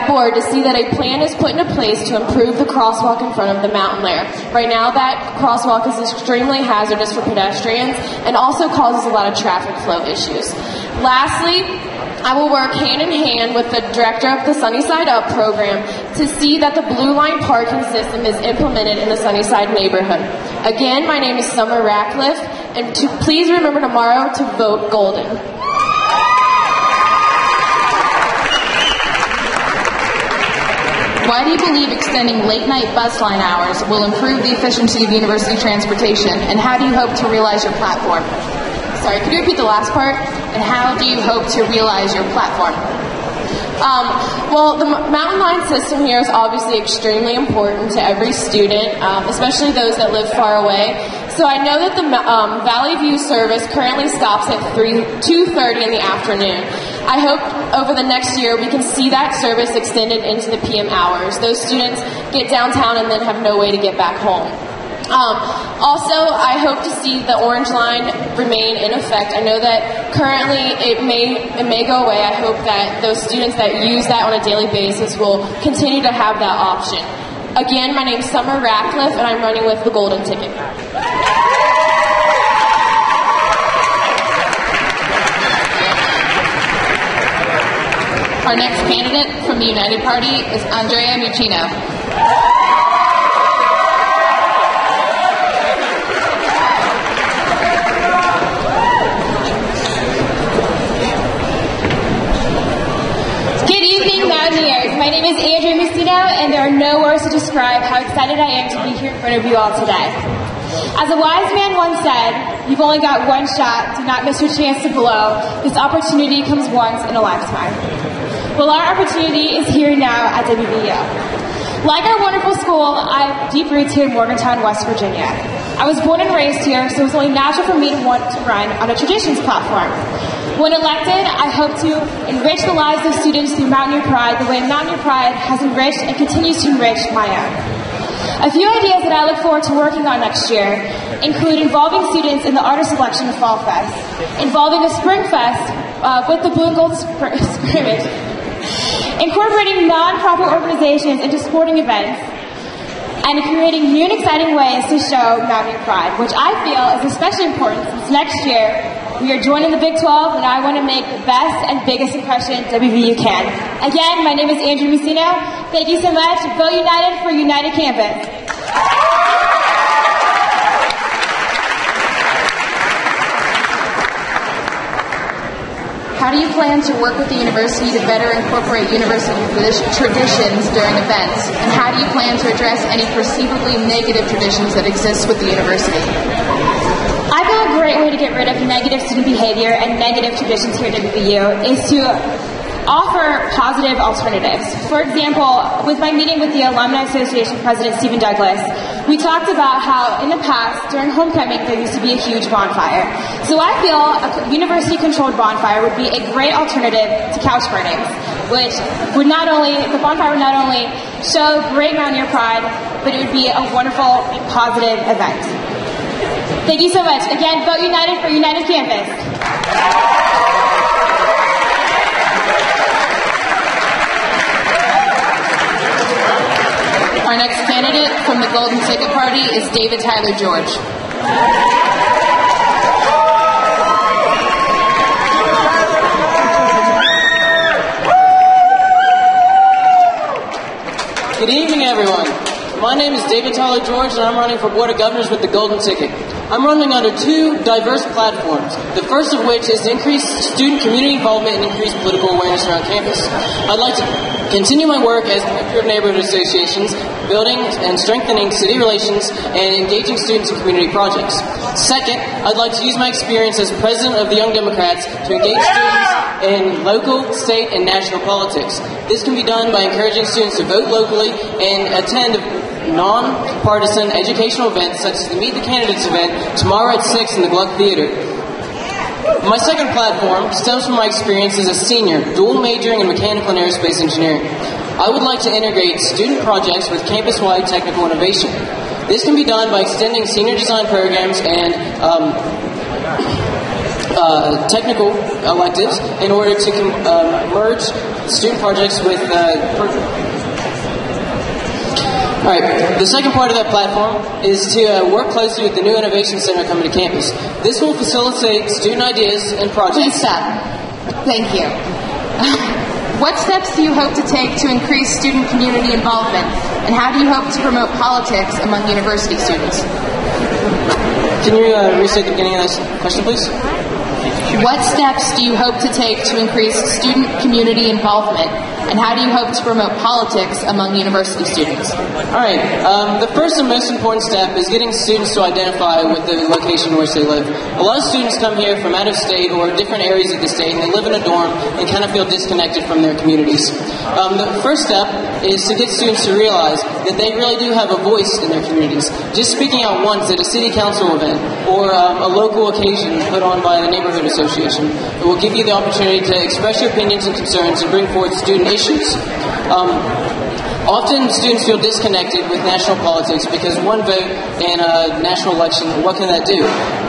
board to see that a plan is put into place to improve the crosswalk in front of the Mountain Lair. Right now, that crosswalk is extremely hazardous for pedestrians and also causes a lot of traffic flow issues. Lastly, I will work hand in hand with the director of the Sunnyside Up program to see that the Blue Line parking system is implemented in the Sunnyside neighborhood. Again, my name is Summer Ratcliffe, and please remember tomorrow to vote Golden. Why do you believe extending late-night bus line hours will improve the efficiency of university transportation, and how do you hope to realize your platform? Sorry, could you repeat the last part? And how do you hope to realize your platform? Well, the Mountain Line system here is obviously extremely important to every student, especially those that live far away. So I know that the Valley View service currently stops at 2:30 in the afternoon. I hope over the next year we can see that service extended into the PM hours. Those students get downtown and then have no way to get back home. Also, I hope to see the Orange Line remain in effect. I know that currently it may go away. I hope that those students that use that on a daily basis will continue to have that option. Again, my name is Summer Ratcliffe, and I'm running with the Golden Ticket. Our next candidate from the United Party is Andrea Muccino. My name is Andrea Muccino, and there are no words to describe how excited I am to be here in front of you all today. As a wise man once said, you've only got one shot, do not miss your chance to blow. This opportunity comes once in a lifetime. Well, our opportunity is here now at WVU. Like our wonderful school, I have deep roots here in Morgantown, West Virginia. I was born and raised here, so it was only natural for me to want to run on a traditions platform. When elected, I hope to enrich the lives of students through Mountaineer Pride the way Mountaineer Pride has enriched and continues to enrich my own. A few ideas that I look forward to working on next year include involving students in the artist selection of Fall Fest, involving a Spring Fest with the Blue and Gold Scrimmage, incorporating non-profit organizations into sporting events, and creating new and exciting ways to show Mountaineer Pride, which I feel is especially important since next year we are joining the Big 12, and I want to make the best and biggest impression WVU can. Again, my name is Andrea Muccino. Thank you so much. Vote United for United Campus. How do you plan to work with the university to better incorporate university traditions during events? And how do you plan to address any perceivably negative traditions that exist with the university? I feel a great way to get rid of negative student behavior and negative traditions here at WVU is to offer positive alternatives. For example, with my meeting with the Alumni Association President Stephen Douglas, we talked about how in the past, during homecoming, there used to be a huge bonfire. So I feel a university-controlled bonfire would be a great alternative to couch burning, which would the bonfire would not only show great Mountaineer Pride, but it would be a wonderful, positive event. Thank you so much. Again, vote United for United Campus. Our next candidate from the Golden Ticket Party is David Tyler George. Good evening, everyone. My name is David Tyler George, and I'm running for Board of Governors with the Golden Ticket. I'm running under two diverse platforms, the first of which is to increase student community involvement and increase political awareness around campus. I'd like to continue my work as Director of Neighborhood Associations, building and strengthening city relations and engaging students in community projects. Second, I'd like to use my experience as President of the Young Democrats to engage students in local, state, and national politics. This can be done by encouraging students to vote locally and attend non-partisan educational events such as the Meet the Candidates event tomorrow at 6 in the Gluck Theater. My second platform stems from my experience as a senior, dual majoring in mechanical and aerospace engineering. I would like to integrate student projects with campus-wide technical innovation. This can be done by extending senior design programs and technical electives in order to merge student projects with Alright, the second part of that platform is to work closely with the new Innovation Center coming to campus. This will facilitate student ideas and projects. Please stop. Thank you. What steps do you hope to take to increase student community involvement? And how do you hope to promote politics among university students? Can you restate the beginning of this question, please? What steps do you hope to take to increase student community involvement? And how do you hope to promote politics among university students? Alright, the first and most important step is getting students to identify with the location in which they live. A lot of students come here from out of state or different areas of the state, and they live in a dorm and kind of feel disconnected from their communities. The first step is to get students to realize that they really do have a voice in their communities. Just speaking out once at a city council event or a local occasion put on by the neighborhood association, it will give you the opportunity to express your opinions and concerns and bring forward student issues. Often students feel disconnected with national politics because one vote in a national election, what can that do?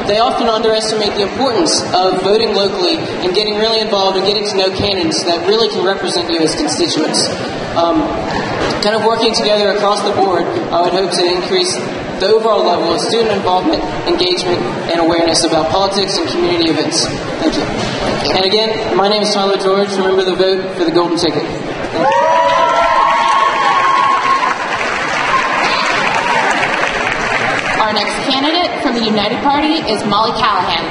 They often underestimate the importance of voting locally and getting really involved and getting to know candidates that really can represent you as constituents. Kind of working together across the board, I would hope to increase the overall level of student involvement, engagement, and awareness about politics and community events. Thank you. And again, my name is Tyler George. Remember the vote for the Golden Ticket. Our next candidate from the United Party is Molly Callahan.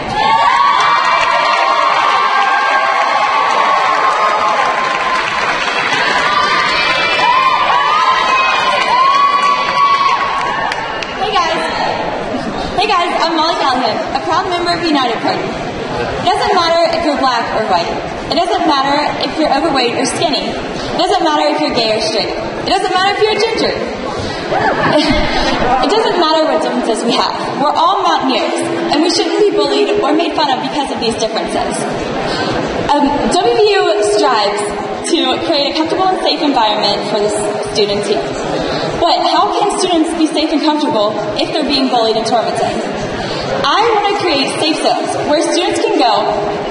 Hey guys, I'm Molly Callahan, a proud member of the United Party. It doesn't matter if you're black or white. It doesn't matter if you're overweight or skinny. It doesn't matter if you're gay or straight. It doesn't matter if you're a ginger. It doesn't matter what differences we have. We're all mountaineers, and we shouldn't be bullied or made fun of because of these differences. WVU strives to create a comfortable and safe environment for the students here. But how can students be safe and comfortable if they're being bullied and tormented? I want to create safe zones where students can go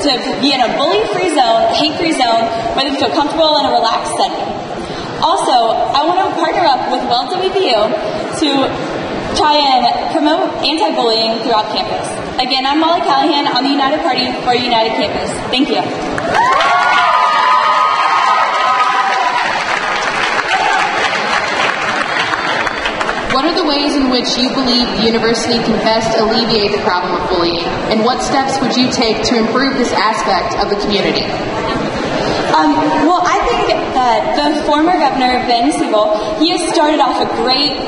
to be in a bully-free zone, hate-free zone, where they feel comfortable in a relaxed setting. Also, I want to partner up with WVU to try and promote anti-bullying throughout campus. Again, I'm Molly Callahan on the United Party for a United Campus. Thank you. What are the ways in which you believe the university can best alleviate the problem of bullying? And what steps would you take to improve this aspect of the community? Well, I think that the former governor, Ben Siegel, he has started off a great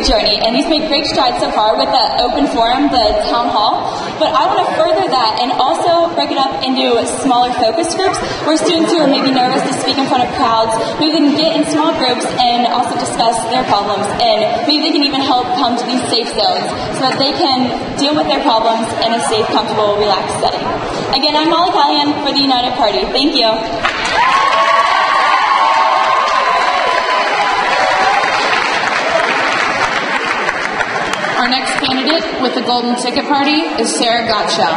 journey, and he's made great strides so far with the open forum, the town hall. But I want to further that and also break it up into smaller focus groups where students who are maybe nervous to speak in front of crowds, maybe they can get in small groups and also discuss their problems, and maybe they can even help come to these safe zones so that they can deal with their problems in a safe, comfortable, relaxed setting. Again, I'm Molly Callahan for the United Party. Thank you. Our next candidate with the Golden Ticket Party is Sarah Gottschall.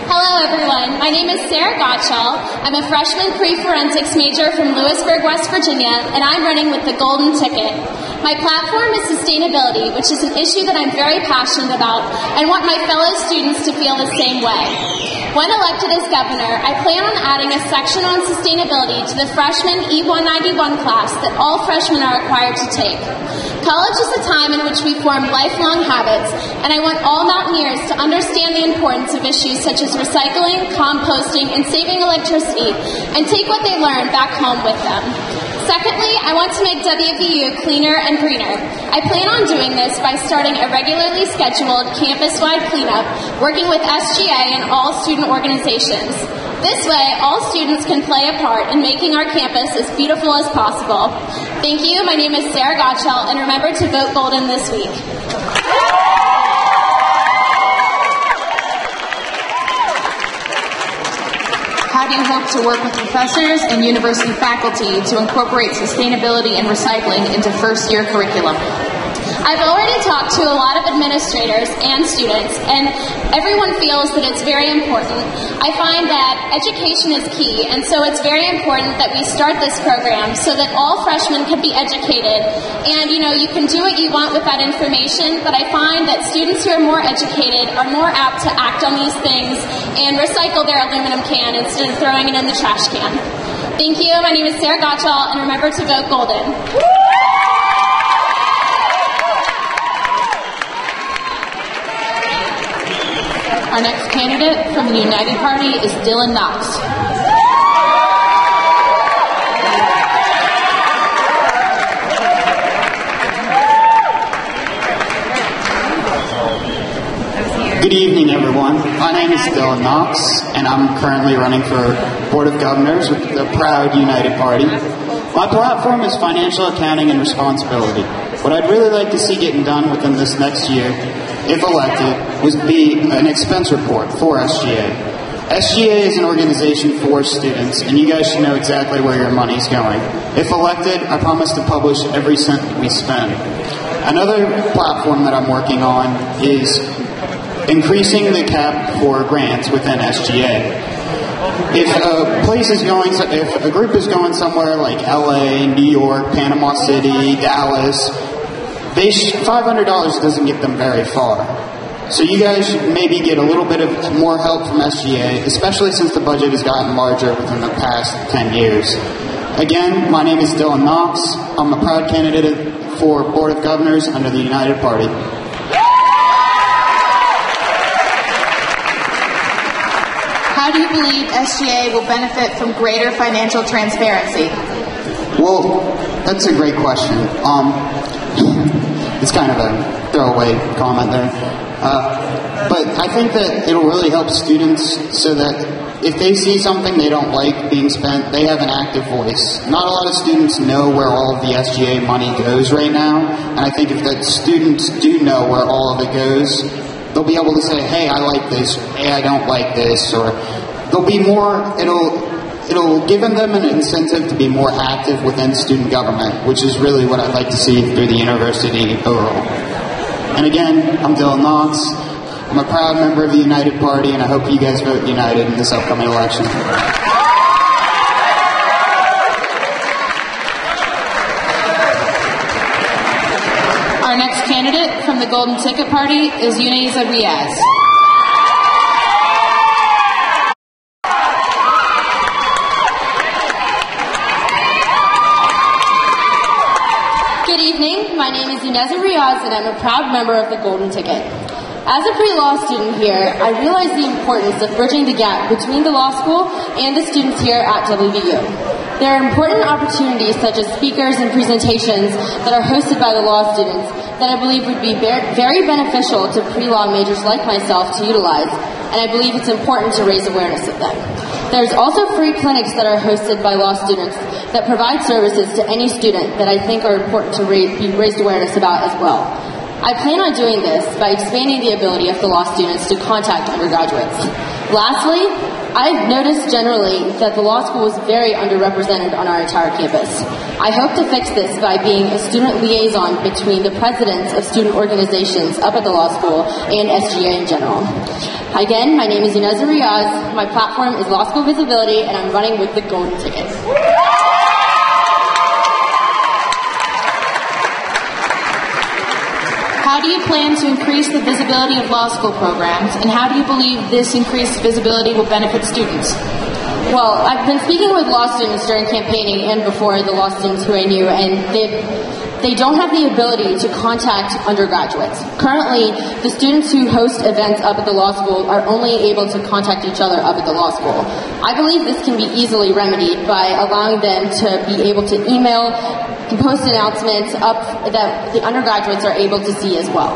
Hello everyone, my name name is Sarah Gottschall. I'm a freshman pre-forensics major from Lewisburg, West Virginia, and I'm running with the Golden Ticket. My platform is sustainability, which is an issue that I'm very passionate about and want my fellow students to feel the same way. When elected as governor, I plan on adding a section on sustainability to the freshman E191 class that all freshmen are required to take. College is a time in which we form lifelong habits, and I want all Mountaineers to understand the importance of issues such as recycling, composting, and saving electricity, and take what they learn back home with them. Secondly, I want to make WVU cleaner and greener. I plan on doing this by starting a regularly scheduled campus-wide cleanup, working with SGA and all student organizations. This way, all students can play a part in making our campus as beautiful as possible. Thank you. My name is Sarah Gottschall, and remember to vote Golden this week. How do you hope to work with professors and university faculty to incorporate sustainability and recycling into first-year curriculum? I've already talked to a lot of administrators and students, and everyone feels that it's very important. I find that education is key, and so it's very important that we start this program so that all freshmen can be educated. And, you can do what you want with that information, but I find that students who are more educated are more apt to act on these things and recycle their aluminum can instead of throwing it in the trash can. Thank you. My name is Sarah Gottschall, and remember to vote Golden. Our next candidate from the United Party is Dylan Knox. Good evening, everyone. My name is Dylan Knox, and I'm currently running for Board of Governors with the proud United Party. My platform is financial accounting and responsibility. What I'd really like to see getting done within this next year, if elected, would be an expense report for SGA. SGA is an organization for students, and you guys should know exactly where your money's going. If elected, I promise to publish every cent that we spend. Another platform that I'm working on is increasing the cap for grants within SGA. If a group is going somewhere like LA, New York, Panama City, Dallas, $500 doesn't get them very far. So you guys should maybe get a little bit of more help from SGA, especially since the budget has gotten larger within the past 10 years. Again, my name is Dylan Knox. I'm a proud candidate for Board of Governors under the United Party. How do you believe SGA will benefit from greater financial transparency? Well, that's a great question. It's kind of a throwaway comment there. But I think that it'll really help students so that if they see something they don't like being spent, they have an active voice. Not a lot of students know where all of the SGA money goes right now, and I think if that students do know where all of it goes, they'll be able to say, hey, I like this, or hey, I don't like this, or they'll be more, it'll give them an incentive to be more active within student government, which is really what I'd like to see through the university overall. And again, I'm Dylan Knox. I'm a proud member of the United Party, and I hope you guys vote United in this upcoming election. Our next candidate from the Golden Ticket Party is Yuneza Riaz. Good evening. My name is Yuneza Riaz, and I'm a proud member of the Golden Ticket. As a pre-law student here, I realize the importance of bridging the gap between the law school and the students here at WVU. There are important opportunities such as speakers and presentations that are hosted by the law students that I believe would be very beneficial to pre-law majors like myself to utilize, and I believe it's important to raise awareness of them. There's also free clinics that are hosted by law students that provide services to any student that I think are important to be raised awareness about as well. I plan on doing this by expanding the ability of the law students to contact undergraduates. Lastly, I've noticed generally that the law school is very underrepresented on our entire campus. I hope to fix this by being a student liaison between the presidents of student organizations up at the law school and SGA in general. Again, my name is Inez Riaz, my platform is Law School Visibility, and I'm running with the Golden Ticket. How do you plan to increase the visibility of law school programs, and how do you believe this increased visibility will benefit students? Well, I've been speaking with law students during campaigning and before the law students who I knew, and they don't have the ability to contact undergraduates. Currently, the students who host events up at the law school are only able to contact each other up at the law school. I believe this can be easily remedied by allowing them to be able to email and post announcements up that the undergraduates are able to see as well.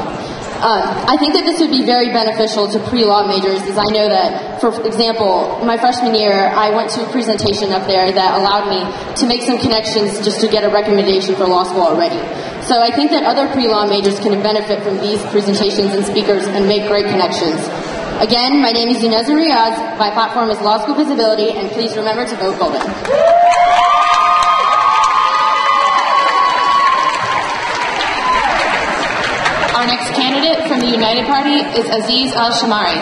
I think that this would be very beneficial to pre-law majors, as I know that, for example, my freshman year, I went to a presentation up there that allowed me to make some connections just to get a recommendation for law school already. So I think that other pre-law majors can benefit from these presentations and speakers and make great connections. Again, my name is Inez Riaz, my platform is Law School Visibility, and please remember to vote Golden. Our next candidate from the United Party is Aziz Al-Shamari.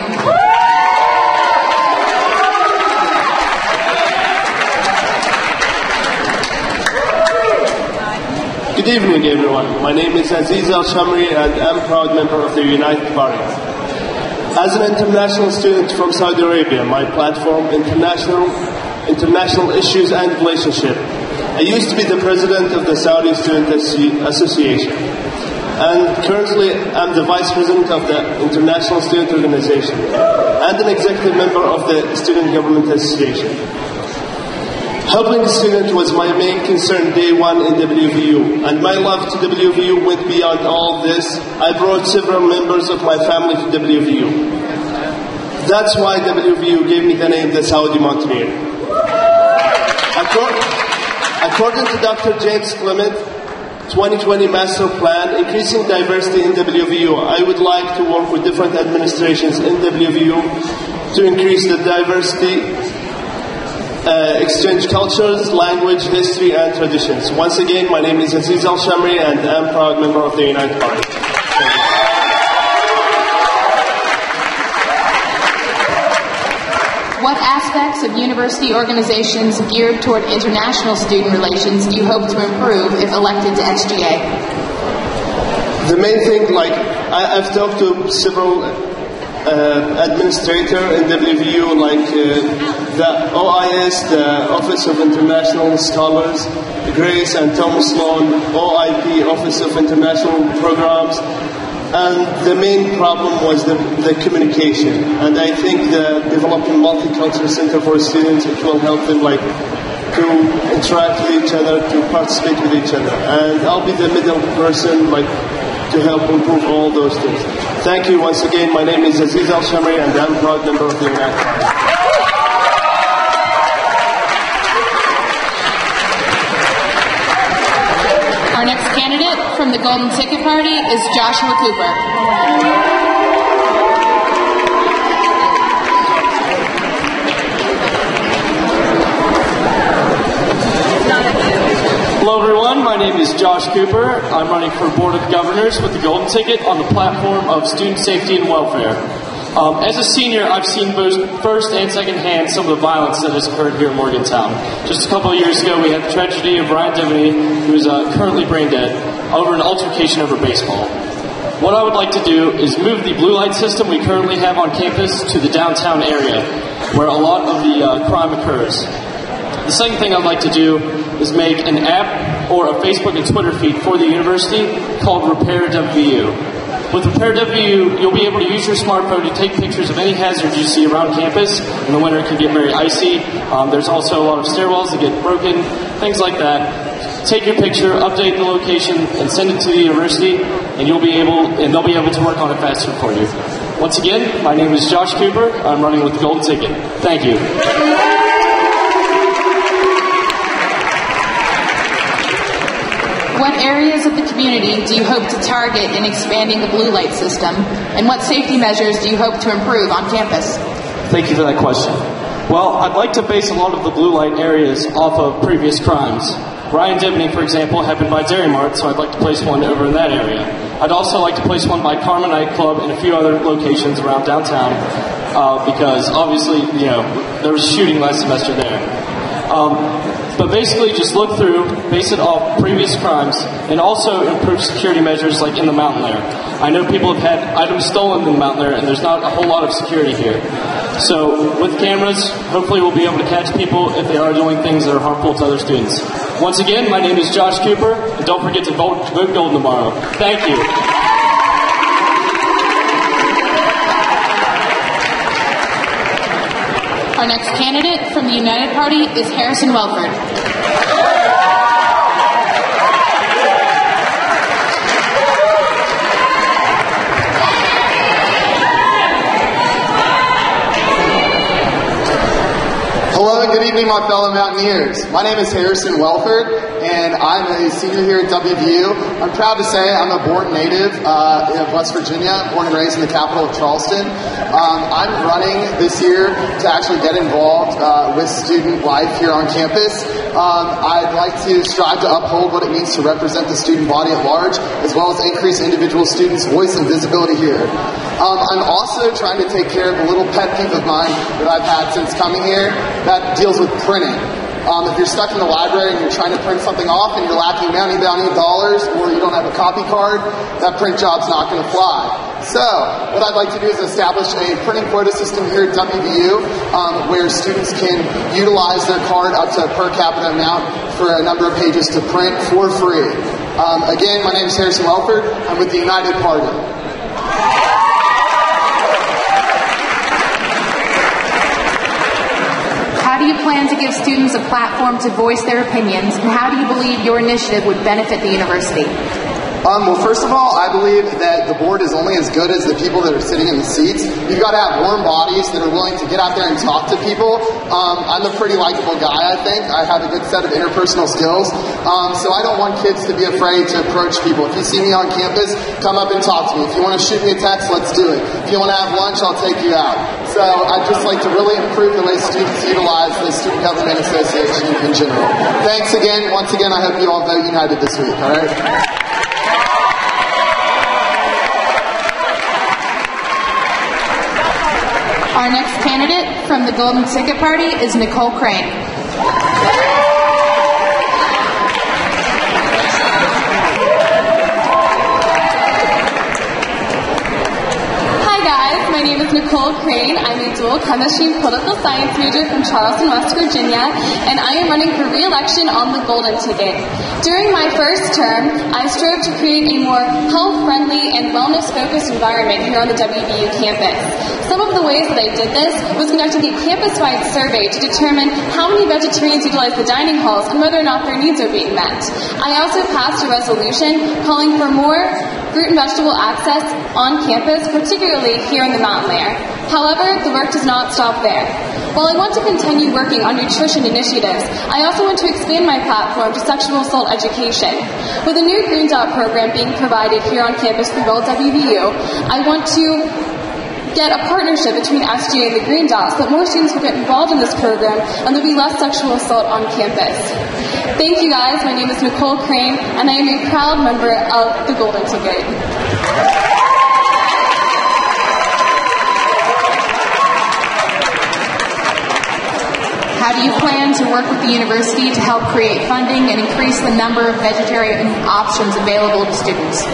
Good evening, everyone. My name is Aziz Al-Shamari, and I'm a proud member of the United Party. As an international student from Saudi Arabia, my platform, international issues and relationship. I used to be the president of the Saudi Student Association. And currently, I'm the vice president of the International Student Organization and an executive member of the Student Government Association. Helping the student was my main concern day one in WVU, and my love to WVU went beyond all this. I brought several members of my family to WVU. That's why WVU gave me the name the Saudi Mountaineer. According to Dr. James Clement, 2020 Master Plan, increasing diversity in WVU. I would like to work with different administrations in WVU to increase the diversity, exchange cultures, language, history, and traditions. Once again, my name is Aziz Al-Shamri, and I'm a proud member of the United Party. What aspects of university organizations geared toward international student relations do you hope to improve if elected to SGA? The main thing, I've talked to several administrators in WVU, the OIS, the Office of International Scholars, Grace and Thomas Sloan, OIP, Office of International Programs. And the main problem was the communication. And I think the developing multicultural center for students, it will help them to interact with each other, to participate with each other. And I'll be the middle person to help improve all those things. Thank you once again. My name is Aziz Al-Shamri, and I'm a proud member of the United Party. Our next candidate from the Golden Ticket Party is Joshua Cooper. Hello everyone, my name is Josh Cooper. I'm running for Board of Governors with the Golden Ticket on the platform of student safety and welfare. As a senior, I've seen both first and second hand some of the violence that has occurred here in Morgantown. Just a couple of years ago, we had the tragedy of Ryan Devaney, who is currently brain dead, over an altercation over baseball. What I would like to do is move the blue light system we currently have on campus to the downtown area, where a lot of the crime occurs. The second thing I'd like to do is make an app or a Facebook and Twitter feed for the university called Repair WVU. With Repair WVU, you'll be able to use your smartphone to take pictures of any hazards you see around campus. In the winter, it can get very icy. There's also a lot of stairwells that get broken, things like that. Take your picture, update the location, and send it to the university, and they'll be able to work on it faster for you. Once again, my name is Josh Cooper. I'm running with the Golden Ticket. Thank you. What areas of the community do you hope to target in expanding the blue light system? And what safety measures do you hope to improve on campus? Thank you for that question. Well, I'd like to base a lot of the blue light areas off of previous crimes. Ryan Dibney, for example, happened by Dairy Mart, so I'd like to place one over in that area. I'd also like to place one by Karma Nightclub and a few other locations around downtown, because obviously, there was shooting last semester there. But basically, just look through, base it off previous crimes, and also improve security measures like in the mountain lair. I know people have had items stolen in the mountain lair, and there's not a whole lot of security here. So with cameras, hopefully we'll be able to catch people if they are doing things that are harmful to other students. Once again, my name is Josh Cooper, and don't forget to vote Golden tomorrow. Thank you. Our next candidate from the United Party is Harrison Welford. Hello and good evening, my fellow Mountaineers. My name is Harrison Welford, and I'm a senior here at WVU. I'm proud to say I'm a born native of West Virginia, born and raised in the capital of Charleston. I'm running this year to actually get involved with student life here on campus. I'd like to strive to uphold what it means to represent the student body at large, as well as increase individual students' voice and visibility here. I'm also trying to take care of a little pet peeve of mine that I've had since coming here that deals with printing. If you're stuck in the library and you're trying to print something off and you're lacking bounty dollars, or you don't have a copy card, that print job's not going to fly. So, what I'd like to do is establish a printing quota system here at WVU where students can utilize their card up to a per capita amount for a number of pages to print for free. Again, my name is Harrison Welford. I'm with the United Party. How do you plan to give students a platform to voice their opinions, and how do you believe your initiative would benefit the university? Well, first of all, I believe that the board is only as good as the people that are sitting in the seats. You've got to have warm bodies that are willing to get out there and talk to people. I'm a pretty likable guy, I think. I have a good set of interpersonal skills. So I don't want kids to be afraid to approach people. If you see me on campus, come up and talk to me. If you want to shoot me a text, let's do it. If you want to have lunch, I'll take you out. So I'd just like to really improve the way students utilize the Student Government Association in general. Thanks again. Once again, I hope you all vote United this week, all right? Our next candidate from the Golden Ticket Party is Nicole Crane. My name is Nicole Crane. I'm a dual chemistry and political science major from Charleston, West Virginia, and I am running for re-election on the Golden Ticket. During my first term, I strove to create a more health-friendly and wellness-focused environment here on the WVU campus. Some of the ways that I did this was conducting a campus-wide survey to determine how many vegetarians utilize the dining halls and whether or not their needs are being met. I also passed a resolution calling for more fruit and vegetable access on campus, particularly here in the mountain lair. However, the work does not stop there. While I want to continue working on nutrition initiatives, I also want to expand my platform to sexual assault education. With a new Green Dot program being provided here on campus through WVU, I want to get a partnership between SGA and the Green Dots so that more students will get involved in this program and there'll be less sexual assault on campus. Thank you guys. My name is Nicole Crane and I am a proud member of the Golden Ticket. How do you plan to work with the university to help create funding and increase the number of vegetarian options available to students?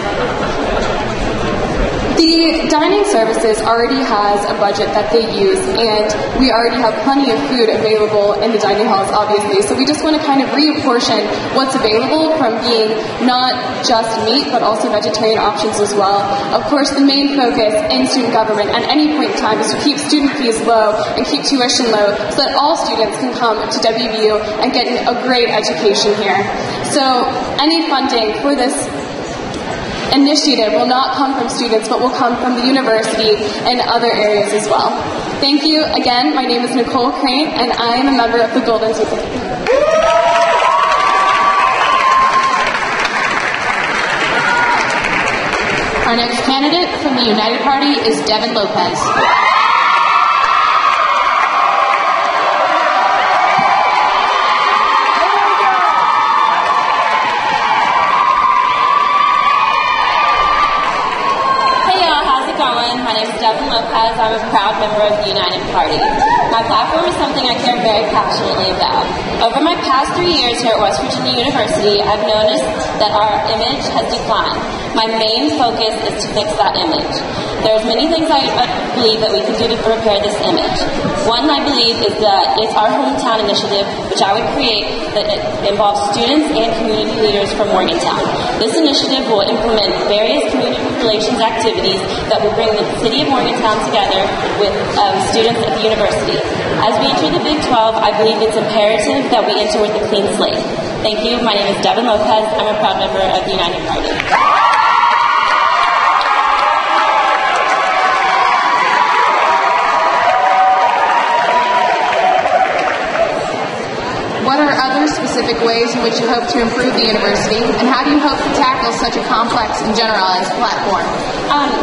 The dining services already has a budget that they use, and we already have plenty of food available in the dining halls, obviously. So we just want to kind of reapportion what's available from being not just meat, but also vegetarian options as well. Of course, the main focus in student government at any point in time is to keep student fees low and keep tuition low so that all students can come to WVU and get a great education here. So any funding for this initiative will not come from students, but will come from the university and other areas as well. Thank you again. My name is Nicole Crane, and I am a member of the Golden Ticket. Our next candidate from the United Party is Devin Lopez. I'm a proud member of the United Party. My platform is something I care very passionately about. Over my past 3 years here at West Virginia University, I've noticed that our image has declined. My main focus is to fix that image. There's many things I believe that we can do to repair this image. One I believe is that it's our hometown initiative, which I would create, that it involves students and community leaders from Morgantown. This initiative will implement various community relations activities that will bring the city of Morgantown together with students at the university. As we enter the Big 12, I believe it's imperative that we enter with a clean slate. Thank you. My name is Devin Lopez. I'm a proud member of the United Party. What are other specific ways in which you hope to improve the university, and how do you hope to tackle such a complex and generalized platform?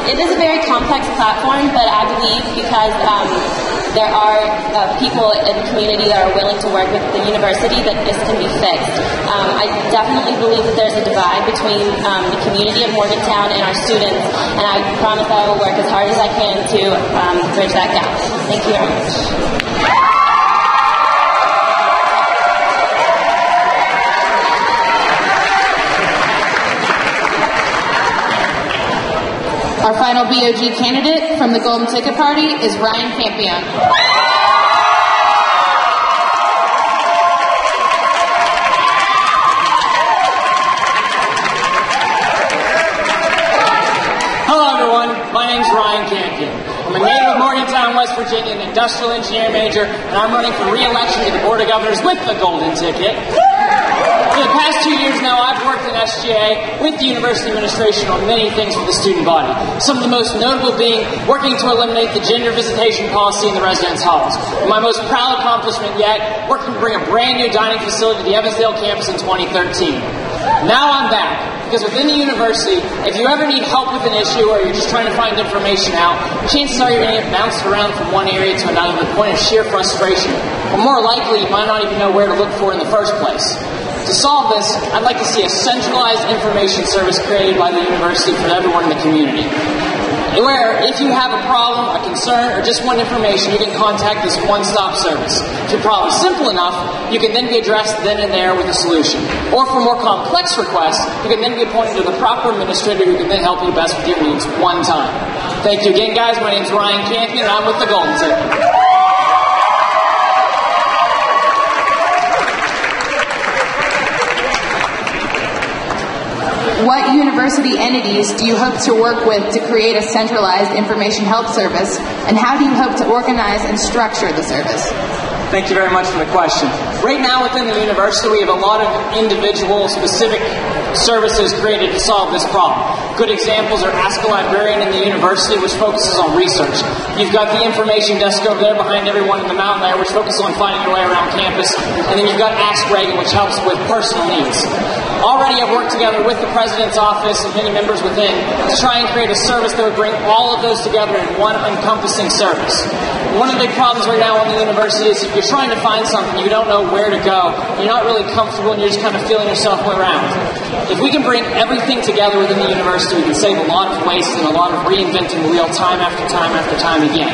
It is a very complex platform, but I believe because there are people in the community that are willing to work with the university that this can be fixed. I definitely believe that there's a divide between the community of Morgantown and our students, and I promise that I will work as hard as I can to bridge that gap. Thank you very much. Our final BOG candidate from the Golden Ticket Party is Ryan Campion. Hello everyone, my name is Ryan Campion. I'm a native of Morgantown, West Virginia, an industrial engineering major, and I'm running for re-election to the Board of Governors with the Golden Ticket. For the past 2 years now, I've worked in SGA with the university administration on many things for the student body. Some of the most notable being working to eliminate the gender visitation policy in the residence halls. And my most proud accomplishment yet, working to bring a brand new dining facility to the Evansdale campus in 2013. Now I'm back, because within the university, if you ever need help with an issue or you're just trying to find information out, chances are you're going to get bounced around from one area to another to the point of sheer frustration. Or more likely, you might not even know where to look for in the first place. To solve this, I'd like to see a centralized information service created by the university for everyone in the community. Where, if you have a problem, a concern, or just want information, you can contact this one-stop service. If your problem is simple enough, you can then be addressed then and there with a solution. Or for more complex requests, you can then be appointed to the proper administrator who can then help you best with your needs one time. Thank you again, guys. My name is Ryan Campion, and I'm with the Golden Ticket. What university entities do you hope to work with to create a centralized information help service, and how do you hope to organize and structure the service? Thank you very much for the question. Right now within the university, we have a lot of individual specific services created to solve this problem. Good examples are Ask a Librarian in the university, which focuses on research. You've got the information desk over there behind everyone in the mountain there, which focuses on finding your way around campus. And then you've got Ask Reagan, which helps with personal needs. Already I've worked together with the President's office and many members within to try and create a service that would bring all of those together in one encompassing service. One of the big problems right now in the university is if you're trying to find something, you don't know where to go, you're not really comfortable, and you're just kind of feeling yourself way around. If we can bring everything together within the university, we can save a lot of waste and a lot of reinventing the wheel time after time after time again.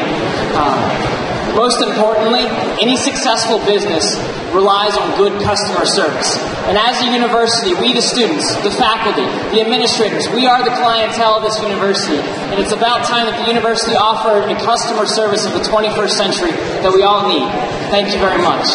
Most importantly, any successful business relies on good customer service. And as a university, we the students, the faculty, the administrators, we are the clientele of this university. And it's about time that the university offered a customer service of the 21st century that we all need. Thank you very much.